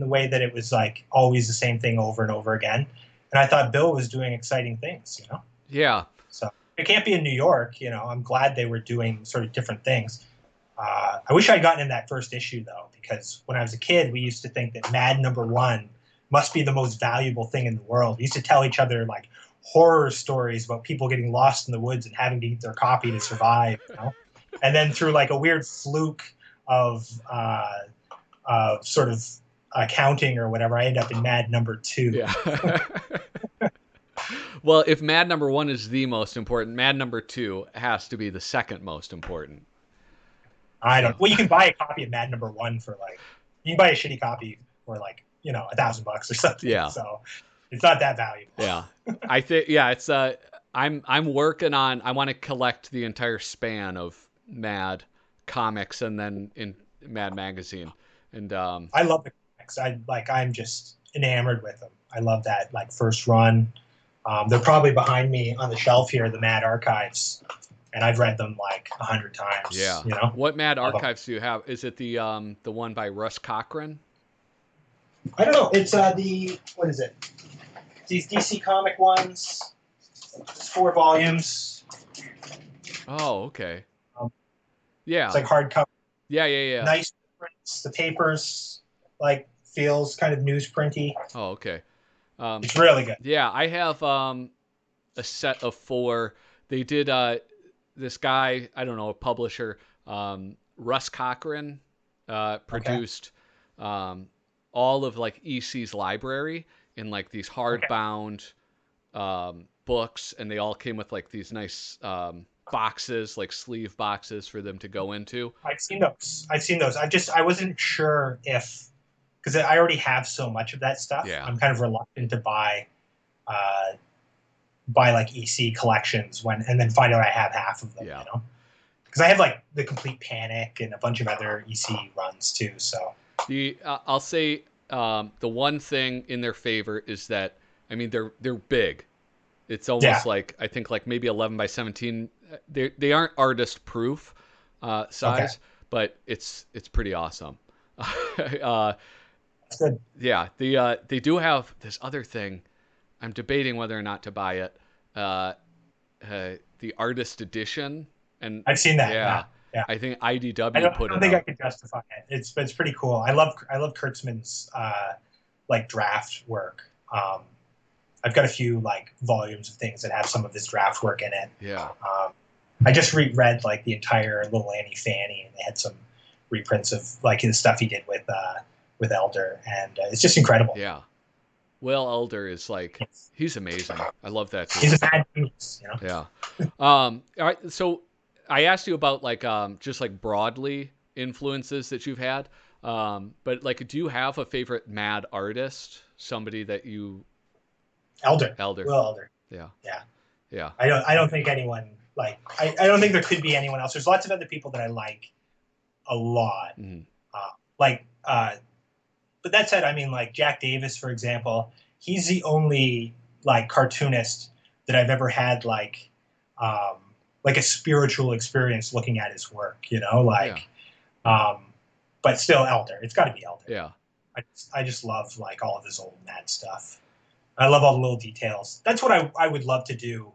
way that it was like always the same thing over and over again. And I thought Bill was doing exciting things. Yeah. So it can't be in New York. I'm glad they were doing sort of different things. I wish I'd gotten in that first issue though, because when I was a kid, we used to think that Mad #1 must be the most valuable thing in the world. We used to tell each other like horror stories about people getting lost in the woods and having to eat their copy to survive. And then through like a weird fluke of sort of accounting or whatever, I end up in Mad #2. Yeah. Well, if Mad number one is the most important, Mad number two has to be the second most important. I So, don't. Well, you can buy a copy of Mad #1 for like you can buy a shitty copy for like $1,000 or something. yeah, So it's not that valuable. yeah. I think yeah, it's I'm working on I want to collect the entire span of Mad comics and then in Mad magazine. And I love the comics. I'm just enamored with them. I love that like first run. They're probably behind me on the shelf here, the Mad Archives, and I've read them like 100 times. yeah. What Mad Love 'em. archives do you have? Is it the one by Russ Cochran? I don't know. It's the what is it? These DC comic ones. It's 4 volumes. Oh, okay. Um, it's Yeah. like hardcover. Yeah, yeah, yeah. Nice prints. The papers like feels kind of newsprinty. Oh, okay. Um It's really good. yeah, I have a set of four. They did this guy, I don't know, a publisher, Russ Cochran, Okay. produced um, all of like EC's library in like these Okay. hardbound books, and they all came with like these nice boxes, like sleeve boxes for them to go into. I've seen those. I've seen those. I wasn't sure if because I already have so much of that stuff. Yeah, I'm kind of reluctant to uh, buy like EC collections when and then find out I have half of them. yeah. Because I have like the Complete Panic and a bunch of other EC runs too. So I'll say the one thing in their favor is that I mean they're big. It's almost yeah. like I think like maybe 11 by 17. They aren't artist proof Okay. size, but it's pretty awesome. uh, That's good. yeah, they do have this other thing. I'm debating whether or not to buy it. Uh, the artist edition, and I've seen that. yeah, Yeah. Yeah. I think I IDW don't, I put don't it think I out. could justify it. It's pretty cool. I love Kurtzman's like draft work. I've got a few like volumes of things that have some of his draft work in it. Yeah. I just reread like the entire Little Annie Fanny, and they had some reprints of like the stuff he did with Elder, and it's just incredible. Yeah. Will Elder is like, he's amazing. I love that dude. He's a bad genius, you know. Yeah. All right, so I asked you about like just like broadly influences that you've had. But like do you have a favorite mad artist? Somebody that you Elder, Elder. Will Elder, Yeah. yeah. Yeah. I don't think anyone like I don't think there could be anyone else. There's lots of other people that I like a lot, Mhm. uh, like but that said, I mean, like Jack Davis, for example, he's the only like cartoonist that I've ever had um, like a spiritual experience looking at his work. You know, Yeah. um, but still Elder. It's got to be Elder. Yeah. I just love like all of his old mad stuff. I love all the little details. That's what I would love to do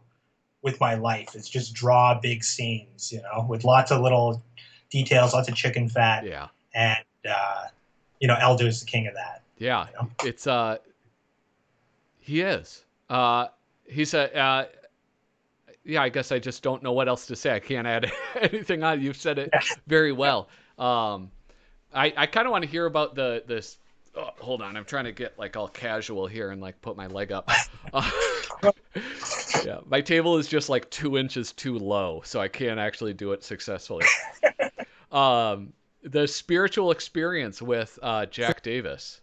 with my life is just draw big scenes, you know, with lots of little details, lots of chicken fat, Yeah. and you know, Elder's the king of that. Yeah. You know, It's he is. He's a yeah, I guess I just don't know what else to say. I can't add anything on. You've said it yeah. very well. I kind of want to hear about this. Oh, hold on, I'm trying to get like all casual here and like put my leg up. Uh, yeah, my table is just like 2 inches too low, so I can't actually do it successfully. The spiritual experience with Jack Davis.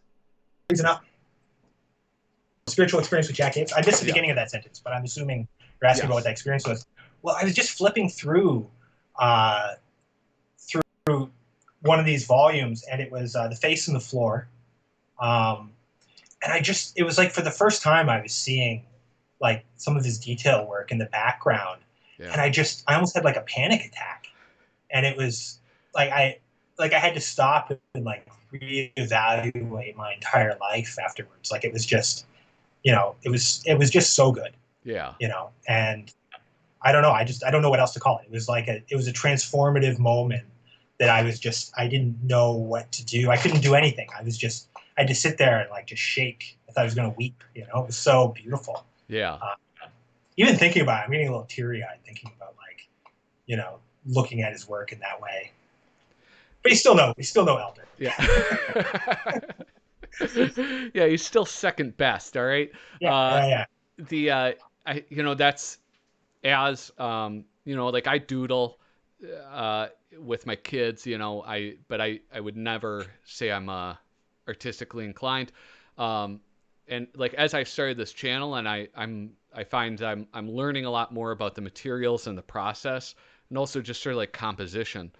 Reason up. Spiritual experience with Jack Davis. I missed the Yeah. beginning of that sentence, but I'm assuming you're asking about what Yes. that experience was. Well, I was just flipping uh, through one of these volumes, and it was The Face and the Floor. Um, and it was like for the first time I was seeing like some of his detail work in the background, Yeah. and I almost had like a panic attack, and it was like I had to stop and like reevaluate my entire life afterwards. Like it was just, you know, it was just so good, Yeah. you know, and I don't know, I don't know what else to call it. It was like it was a transformative moment that I didn't know what to do. I couldn't do anything. I had to sit there and like just shake. I thought I was going to weep. You know, it was so beautiful. Yeah. Uh, Even thinking about it, I'm getting a little teary eyed thinking about like, you know, looking at his work in that way. But we still know Elder. Yeah. Yeah, he's still second best, all right? Yeah, Uh yeah, yeah. the that's as like I doodle uh with my kids, I would never say I'm artistically inclined. Um and like as I started this channel and I find I'm learning a lot more about the materials and the process and also just sort of like composition.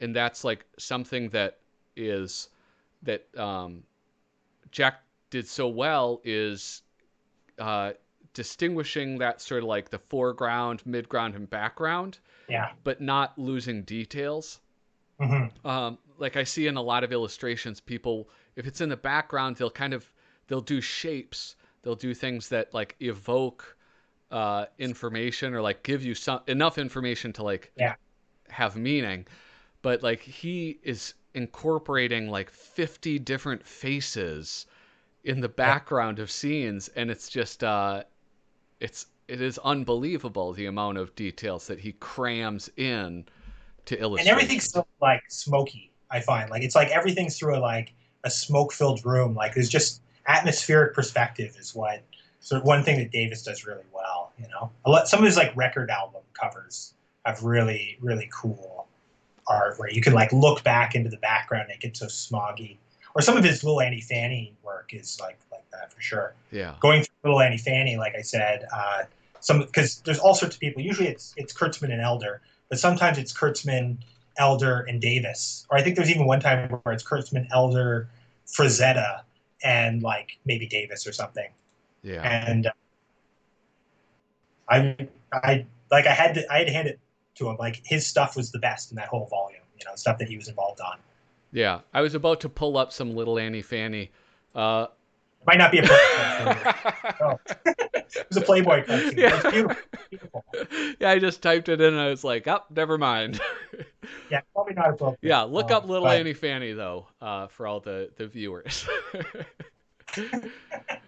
And that's like something is that Jack did so well is uh, distinguishing that sort of like the foreground, midground, and background, Yeah. but not losing details. Mm-hmm. Like I see in a lot of illustrations, people, if it's in the background, they'll do shapes, they'll do things that like evoke information or like give you some enough information to like Yeah. have meaning. But like he is incorporating like 50 different faces in the Yeah. background of scenes, and it's just it is unbelievable the amount of details that he crams in to And everything's illustrations. so like smoky. I find like it's like everything's through a smoke filled room. Like there's just atmospheric perspective is what sort of one thing that Davis does really well. You know, some of his like record album covers have really cool art where you can like look back into the background and it gets so smoggy. Or some of his Little Annie Fanny work is like that for sure. Yeah. Going through Little Annie Fanny, like I said, some because there's all sorts of people. Usually it's Kurtzman and Elder, but sometimes it's Kurtzman, Elder, and Davis. Or I think there's even one time where it's Kurtzman, Elder, Frazetta, and like maybe Davis or something. Yeah. And I had to hand it to him. Like his stuff was the best in that whole volume. You know, stuff that he was involved on. Yeah. I was about to pull up some Little Annie Fanny. Uh It might not be appropriate for you. Oh, it was a Playboy cartoon. But it's Yeah. beautiful. Beautiful. Yeah, I just typed it in and I was like, oh, never mind. Yeah, probably not appropriate. Yeah, look up Little But Annie Fanny though, for all the viewers.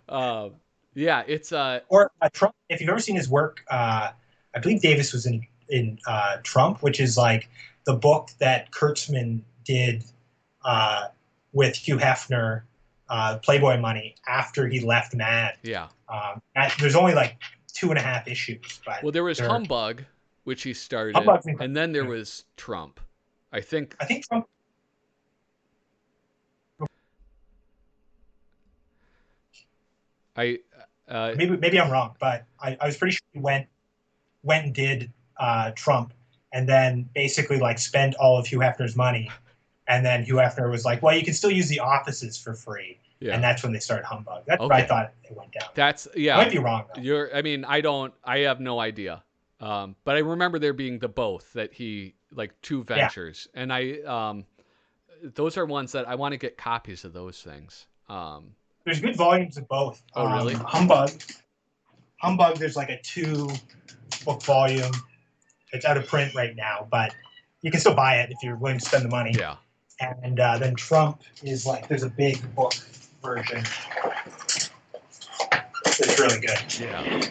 um, yeah, it's or Trump. If you've ever seen his work, I believe Davis was in Trump, which is like the book that Kurtzman did uh, with Hugh Hefner, Playboy money after he left Mad. yeah. There's only like 2.5 issues, but Well, there was they're Humbug, which he started, Humbug's incredible and then there too. was Trump. I think I think Trump. I uh, Maybe I'm wrong, but I was pretty sure he went and did Trump, and then basically like spent all of Hugh Hefner's money, and then Hugh Hefner was like, "Well, you can still use the offices for free," and yeah. that's when they started Humbug. That's what I Okay. thought it went down. That's I yeah. might be wrong though. I mean, I have no idea. But I remember there being the both that he like two Yeah, ventures, and those are ones that I want to get copies of those things. there's good volumes of both. Oh really? Humbug. There's like a 2-book volume. It's out of print right now, but you can still buy it if you're willing to spend the money. Yeah. And then Trump is like there's a big book version. It's really good. Yeah.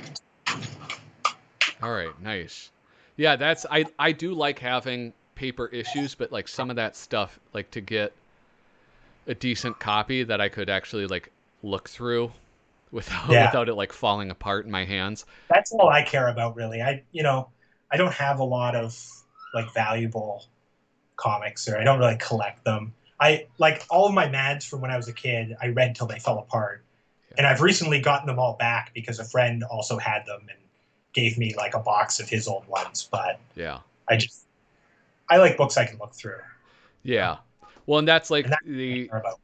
All right. Nice. Yeah, that's I do like having paper issues, but like some of that stuff, like to get a decent copy that I could actually like look through without Yeah, without it like falling apart in my hands. that's all I care about really. I don't have a lot of like valuable comics, or I don't really collect them. I like all of my Mads from when I was a kid. I read till they fell apart, Yeah. and I've recently gotten them all back because a friend also had them and gave me like a box of his old ones. But Yeah. I just I like books I can look through. You know? Yeah. Well, and that's And like that's what I care about.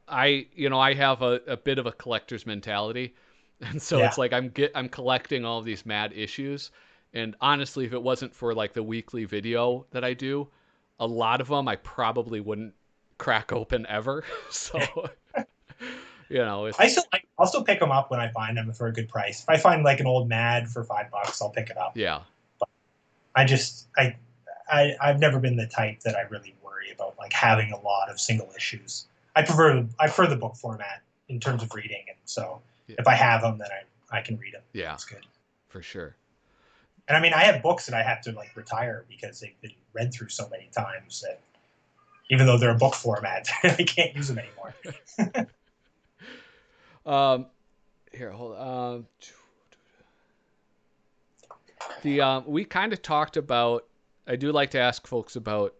I have a bit of a collector's mentality. And so Yeah, it's like I'm collecting all of these mad issues. And honestly, if it wasn't for like the weekly video that I do, a lot of them I probably wouldn't crack open ever. So, I it's still like. I'll still pick them up when I find them for a good price. If I find like an old Mad for $5, I'll pick it up. yeah. I just I've never been the type that I really worry about like having a lot of single issues. I prefer the book format in terms of reading, and so Yeah. if I have them, then I can read them. Yeah, It's good. for sure. And I mean, I have books that I have to like retire because they've been read through so many times that even though they're a book format, I can't use them anymore. Um here, hold on. The we kind of talked about I do like to ask folks about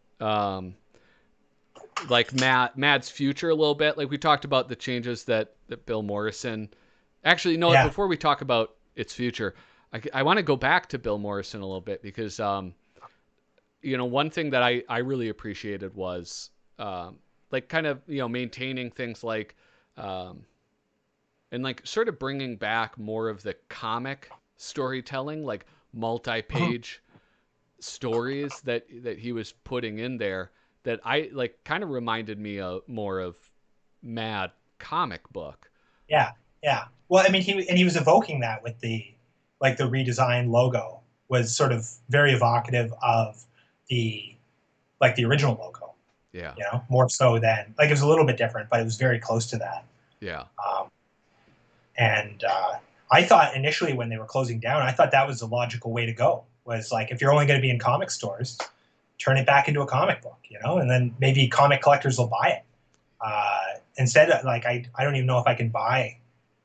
like Mad's future a little bit. Like we talked about the changes that Bill Morrison. Actually, you know what? Yeah. Before we talk about its future, I want to go back to Bill Morrison a little bit because one thing that I really appreciated was like kind of maintaining things like and like sort of bringing back more of the comic storytelling, like multi-page stories that he was putting in there that I like kind of reminded me of more of Mad comic book. Yeah, yeah. Well, I mean, he was evoking that with the redesigned logo was sort of very evocative of the the original logo. Yeah. More so than like it was a little bit different, but it was very close to that. Yeah. Um, and I thought initially when they were closing down, I thought that was the logical way to go. Was like if you're only going to be in comic stores, turn it back into a comic book, and then maybe comic collectors will buy it. Instead, like I don't even know if I can buy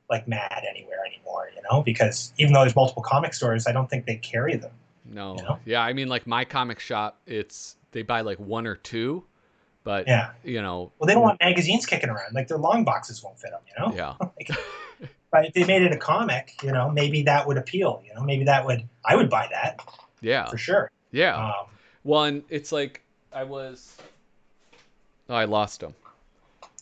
like Mad anywhere anymore, because even though there's multiple comic stores, I don't think they carry them. No. Yeah, I mean like my comic shop, they buy like one or two, but Yeah. Well, they don't want magazines kicking around. Like their long boxes won't fit them. Yeah. Like, but if they made it a comic, maybe that would appeal. Maybe I would buy that. Yeah. For sure. Yeah. One, it's like oh, I lost him.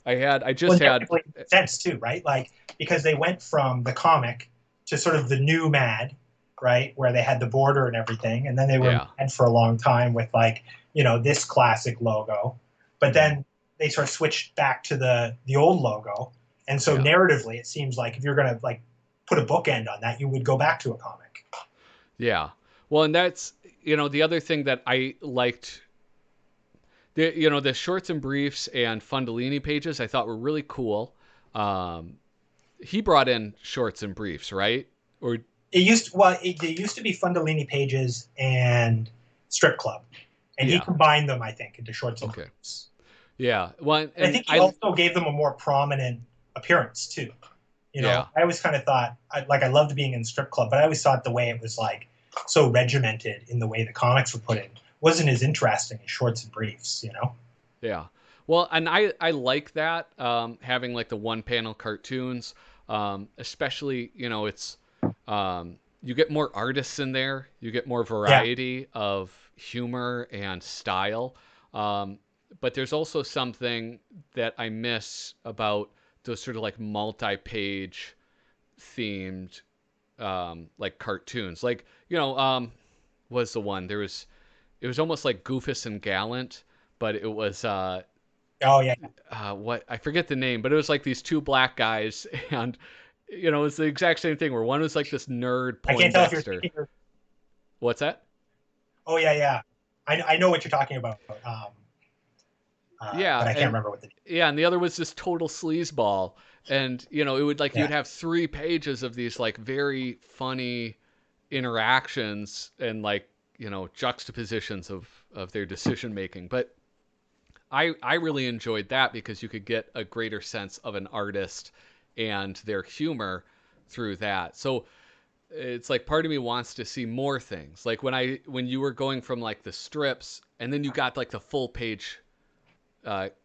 I just had sense too, right? Like because they went from the comic to sort of the new Mad, right, where they had the border and everything, and then they were Mad for a long time with like this classic logo, but then they sort of switched back to the old logo, And so Yeah. narratively, it seems like if you're going to like put a bookend on that, you would go back to a comic. Yeah. Well, and that's, the other thing that I liked, the shorts and briefs and Fundolini pages I thought were really cool. Um, he brought in shorts and briefs, right? Or It used to be Fundolini pages and Strip Club, and he yeah. combined them, I think, into shorts and Okay. briefs. Yeah. Well, I and think he also gave them a more prominent appearance too. yeah. I always kind of thought, I loved being in Strip Club, but I always thought the way it was like so regimented in the way the comics were put in wasn't as interesting as shorts and briefs. Yeah. Well, and I like that, having like the one panel cartoons, especially, it's, you get more artists in there, you get more Yeah, variety of humor and style. Um, but there's also something that I miss about those sort of like multi-page themed, like cartoons. Like, was the one there was, it was almost like Goofus and Gallant, but it was oh yeah. what, I forget the name, but it was like these two black guys, and it's the exact same thing where one was like this nerd I can't tell if you're Poindexter. thinking. What's that? Oh yeah, yeah. I know what you're talking about, but Yeah, I can't and remember what the. yeah, and the other was this total sleazeball, and it would like you Yeah, would have 3 pages of these like very funny interactions and like juxtapositions of their decision making, but I really enjoyed that because you could get a greater sense of an artist and their humor through that. So it's like part of me wants to see more things. Like when you were going from like the strips and then you got like the full page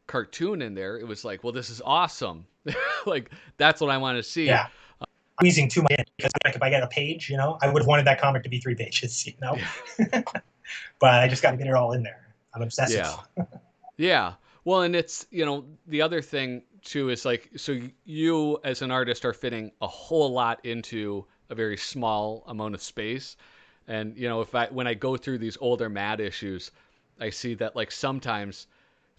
cartoon in there, it was like, well, this is awesome. Like that's what I want to see. yeah. Squeezing too much in because like if I get a page, I would have wanted that comic to be 3 pages. Yeah. But I just got to get it all in there. I'm obsessive. Yeah. Yeah. Well, and it's, the other thing too is like, so you as an artist are fitting a whole lot into a very small amount of space. And, when I go through these older Mad issues, I see that like sometimes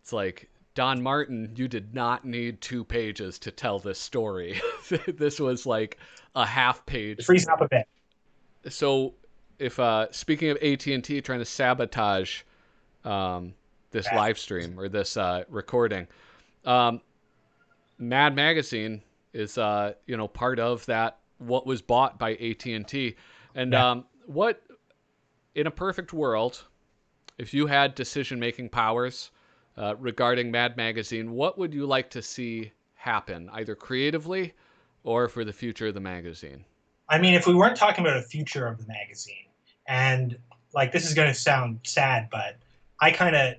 it's like, Don Martin, you did not need 2 pages to tell this story. This was like a half It's page. freezing up a bit. So if, speaking of AT&T trying to sabotage, um, this Yeah. live stream or this recording. Um, Mad Magazine is part of that what was bought by AT&T. And Yeah. what in a perfect world, if you had decision making powers regarding Mad Magazine, what would you like to see happen, either creatively or for the future of the magazine? I mean, if we weren't talking about a future of the magazine, and like this is going to sound sad, but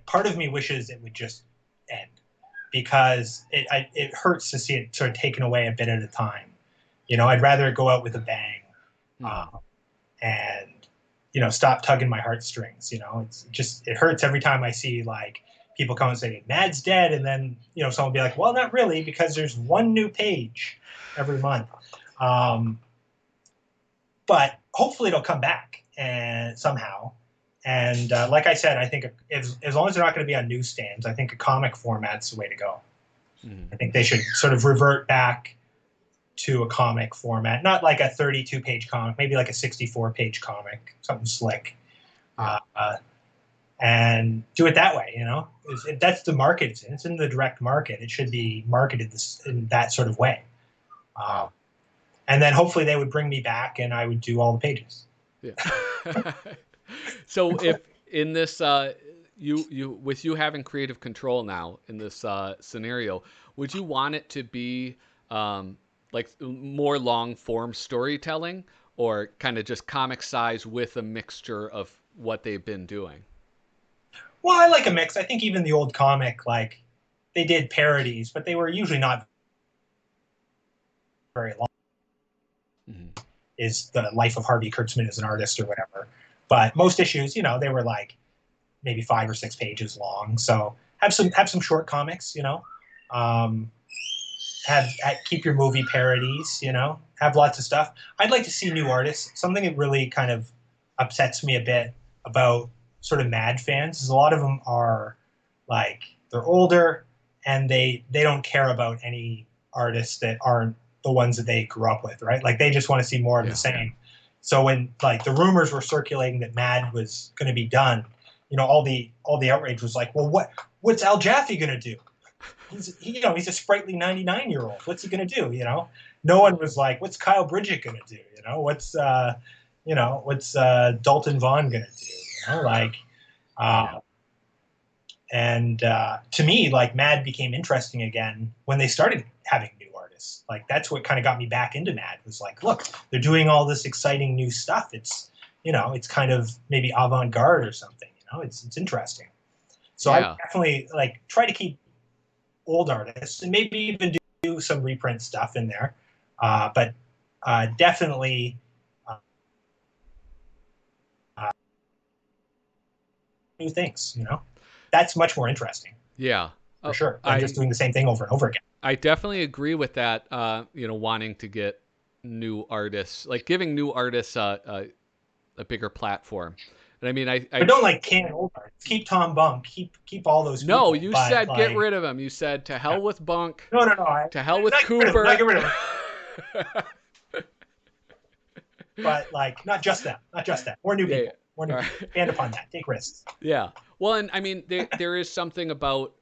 part of me wishes it would just end because it hurts to see it sort of taken away a bit at a time. I'd rather it go out with a bang, Hmm. and stop tugging my heartstrings. It hurts every time I see like people come and say Mad's dead, and then someone will be like, well, not really, because there's one new page every month. Um, but hopefully it'll come back and somehow. And like I said, I think as long as they're not going to be on newsstands, I think a comic format's the way to go. Hmm. I think they should sort of revert back to a comic format, not like a 32-page comic, maybe like a 64-page comic, something slick, Yeah. and do it that way. That's the market it's in. It's in the direct market. It should be marketed in that sort of way. Yeah. And then hopefully they would bring me back and I would do all the pages. Yeah. So if in this you with you having creative control now in this scenario, would you want it to be like more long form storytelling or kind of just comic size with a mixture of what they've been doing? Well, I like a mix. I think even the old comic, like they did parodies, but they were usually not very long. Hmm. Is the life of Harvey Kurtzman as an artist or whatever? But most issues, they were like maybe 5 or 6 pages long. So have some short comics, um, keep your movie parodies, have lots of stuff. I'd like to see new artists. Something that really kind of upsets me a bit about sort of Mad fans is a lot of them are like they're older and they don't care about any artists that aren't the ones that they grew up with, right? Like they just want to see more of the Yeah. same. So when like the rumors were circulating that Mad was going to be done, all the outrage was like, well, what's Al Jaffe going to do? He's a sprightly 99-year-old. What's he going to do? No one was like, what's Kyle Bridgett going to do? What's Dalton Vaughn going to do? Uh, and to me, like Mad became interesting again when they started having new artists. Like that's what kind of got me back into Mad was like, look, they're doing all this exciting new stuff. It's kind of maybe avant-garde or something. It's interesting. So I Yeah. definitely like try to keep old artists and maybe even do some reprint stuff in there. But definitely uh, new things. That's much more interesting Yeah. for Uh, sure than just I doing the same thing over and over again. I definitely agree with that. Wanting to get new artists, like giving new artists a bigger platform. And I mean, But don't like can old artists. Keep Tom Bunk. Keep all those no, people. you But said get like, rid of him. You said to hell with Bunk, no, no, no. to hell with Not get rid of them. Not Cooper. get rid of them. But like, not just them. Not just them. More new Yeah, yeah. people. More new All people. right. Expand upon that. Take risks. Yeah. Well, and I mean, there is something about.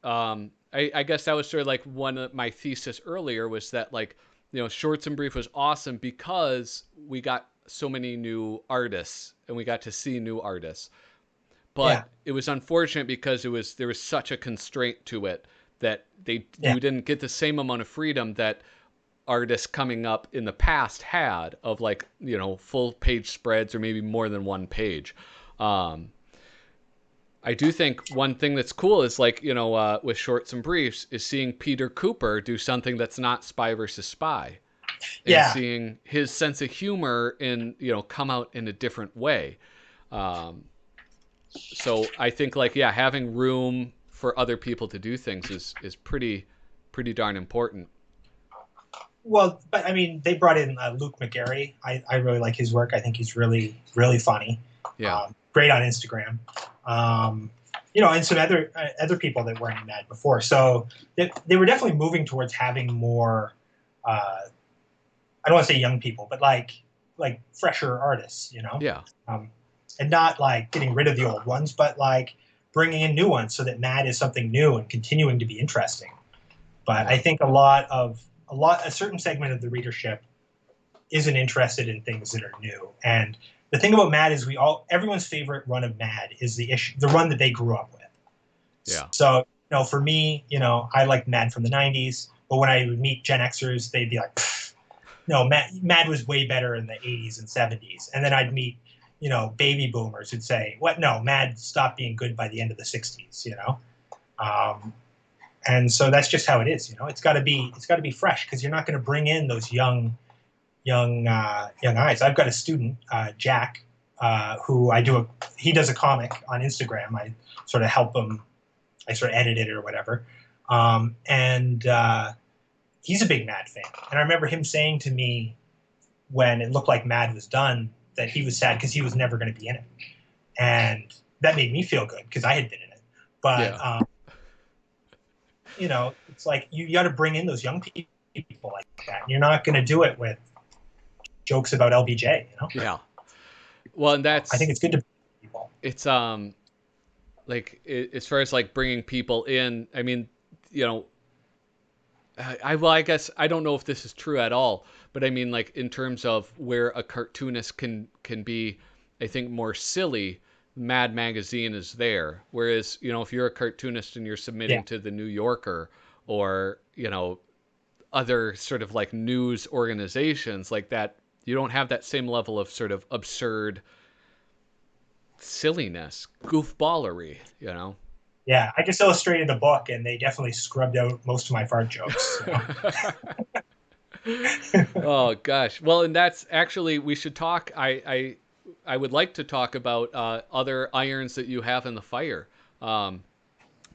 I guess that was sort of like one of my thesis earlier was that like Shorts and Brief was awesome because we got so many new artists and we got to see new artists. Yeah. But it was unfortunate because there was such a constraint to it that Yeah. you didn't get the same amount of freedom that artists coming up in the past had of like full page spreads or maybe more than one page. um, I do think one thing that's cool is like with Shorts and Briefs is seeing Peter Cooper do something that's not Spy versus Spy, and Yeah. seeing his sense of humor in come out in a different way. um, so I think like having room for other people to do things is pretty darn important. Well, but I mean, they brought in Luke McGarry. I really like his work. I think he's really, really funny. Yeah. Great on Instagram. And some other people that weren't in that before. So they were definitely moving towards having more. I don't want to say young people, but like fresher artists. Yeah. Um, and not like getting rid of the old ones, but like bringing in new ones so that Mad is something new and continuing to be interesting. But Yeah. I think a certain segment of the readership isn't interested in things that are new. And the thing about Mad is everyone's favorite run of Mad is the run that they grew up with. Yeah. So, for me, I liked Mad from the 90s, but when I would meet Gen Xers, they'd be like, no, Mad was way better in the 80s and 70s. And then I'd meet, baby boomers who'd say, what? No, Mad stopped being good by the end of the 60s. And so that's just how it is. It's got to be fresh because you're not going to bring in those young eyes. I've got a student, Jack, who he does a comic on Instagram. I sort of help him. I sort of edit it or whatever. And he's a big Mad fan. And I remember him saying to me when it looked like Mad was done that he was sad because he was never going to be in it. And that made me feel good because I had been in it. But, Yeah. it's like you got to bring in those young people like that. You're not going to do it with jokes about LBJ. Yeah. Well, and I think that's it's good to bring people. it's like as far as like bringing people in. I mean, you know, I guess I don't know if this is true at all, but I mean like in terms of where a cartoonist can be, I think more silly. Mad Magazine is there. Whereas if you're a cartoonist and you're Yeah. submitting to the New Yorker or other sort of like news organizations like that, you don't have that same level of sort of absurd silliness, goofballery. Yeah. I just illustrated a book and they definitely scrubbed out most of my fart jokes. Oh gosh. Well, and that's actually we should talk. I would like to talk about other irons that you have in the fire. Um,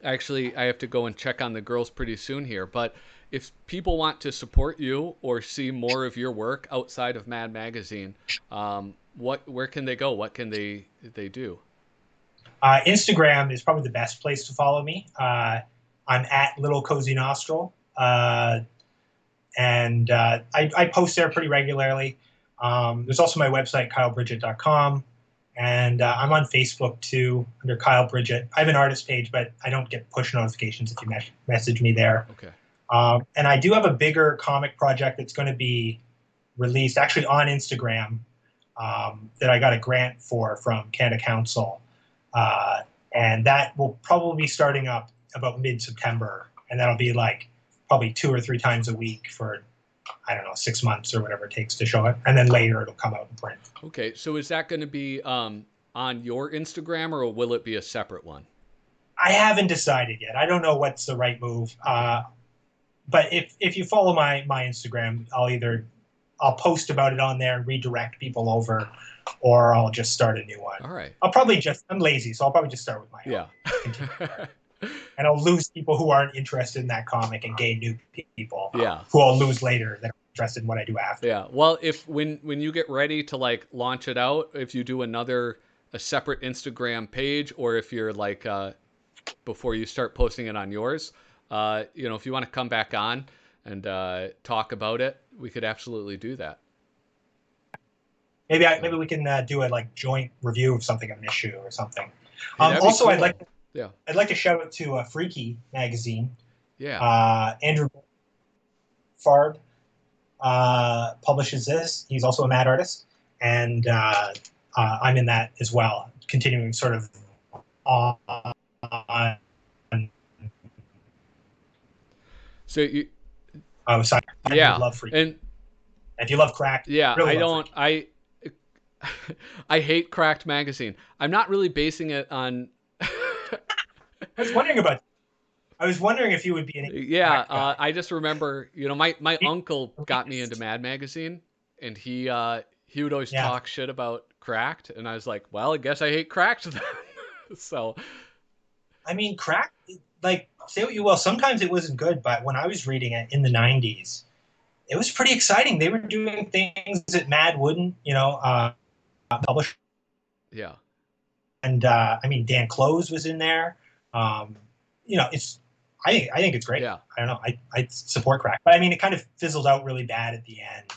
Actually, I have to go and check on the girls pretty soon here. But if people want to support you or see more of your work outside of Mad Magazine, where can they go? What can they do? Instagram is probably the best place to follow me. I'm at Little Cozy Nostril. and I post there pretty regularly. There's also my website, kylebridgett.com. And I'm on Facebook too, under Kyle Bridgett. I have an artist page, but I don't get push notifications if you message me there. Okay. And I do have a bigger comic project that's going to be released actually on Instagram, that I got a grant for from Canada Council. And that will probably be starting up about mid-September. And that'll be like probably 2 or 3 times a week for, I don't know, 6 months or whatever it takes to show it. And then later it'll come out in print. Okay. So is that going to be on your Instagram, or will it be a separate one? I haven't decided yet. I don't know what's the right move. But if you follow my Instagram, I'll post about it on there and redirect people over, or I'll just start a new one. All right. I'm lazy, so I'll probably just start with my own. Yeah. And I'll lose people who aren't interested in that comic and gain new people. Yeah. Who I'll lose later that are interested in what I do after. Yeah. Well, if when you get ready to like launch it out, if you do a separate Instagram page, or if you're like before you start posting it on yours, if you want to come back on and talk about it, we could absolutely do that. Maybe we can do a like joint review of something, of an issue or something. Also, cool. I'd like to shout out to Freaky magazine. Yeah. Andrew Farb publishes this. He's also a mad artist, and I'm in that as well, continuing sort of on. So you. Oh, sorry. Yeah. I love Freaky. And if you love Cracked, yeah, really I don't. Freaky. I hate Cracked magazine. I'm not really basing it on. I was wondering about. I was wondering if you would be an. Yeah, I just remember, my uncle got me into Mad Magazine, and he would always talk shit about Cracked, and I was like, well, I guess I hate Cracked then. So. I mean, Cracked, like, say what you will, sometimes it wasn't good, but when I was reading it in the 90s, it was pretty exciting. They were doing things that Mad wouldn't, publish. Yeah. And I mean, Dan Close was in there. I think it's great. Yeah. I don't know. I support Crack, but I mean, it kind of fizzled out really bad at the end.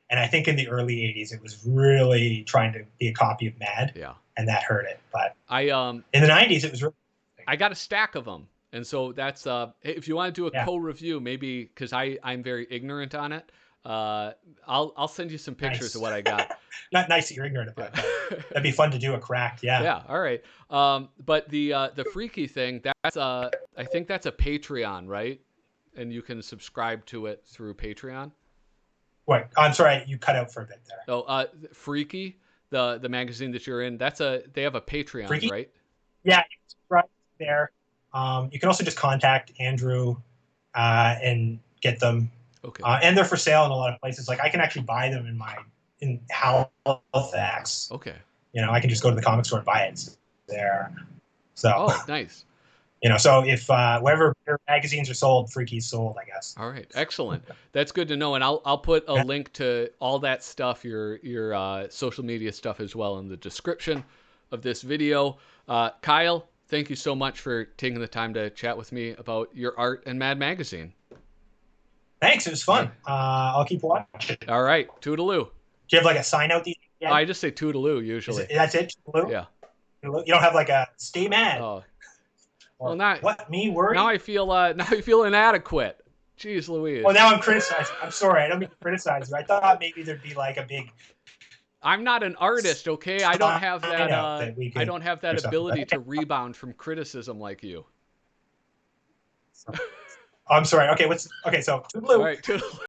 And I think in the early 80s, it was really trying to be a copy of Mad. Yeah. And that hurt it. But in the 90s, it was really. I got a stack of them. And so that's, if you want to do a co-review, maybe, because I'm very ignorant on it. I'll send you some pictures of what I got. Not nice that you're ignorant about that. That'd be fun to do a Cracked, yeah. Yeah, all right. But the Freaky thing, that's I think that's a Patreon, right? And you can subscribe to it through Patreon. Wait, I'm sorry, you cut out for a bit there. Oh, Freaky, the magazine that you're in, they have a Patreon, Freaky? Right? Yeah, you can subscribe there. You can also just contact Andrew and get them. Okay. And they're for sale in a lot of places. Like I can actually buy them in Halifax. Okay. I can just go to the comic store and buy it. It's there. So. Oh, nice. So if wherever magazines are sold, Freaky's sold, I guess. All right, excellent. That's good to know, and I'll put a link to all that stuff, your social media stuff as well, in the description of this video. Kyle, thank you so much for taking the time to chat with me about your art and Mad Magazine. Thanks, it was fun. I'll keep watching. All right, toodaloo. Do you have like a sign out? I just say toodaloo usually. That's it, toodaloo? Yeah. You don't have like a stay mad? Oh. Well, now what, me worried? Now I feel inadequate. Jeez Louise. Well, now I'm criticized. I'm sorry. I don't mean to criticize you. I thought maybe there'd be like a big. I'm not an artist, okay? I don't have that. I don't have that ability to rebound from criticism like you. I'm sorry. Okay, so toodaloo. All right, toodaloo.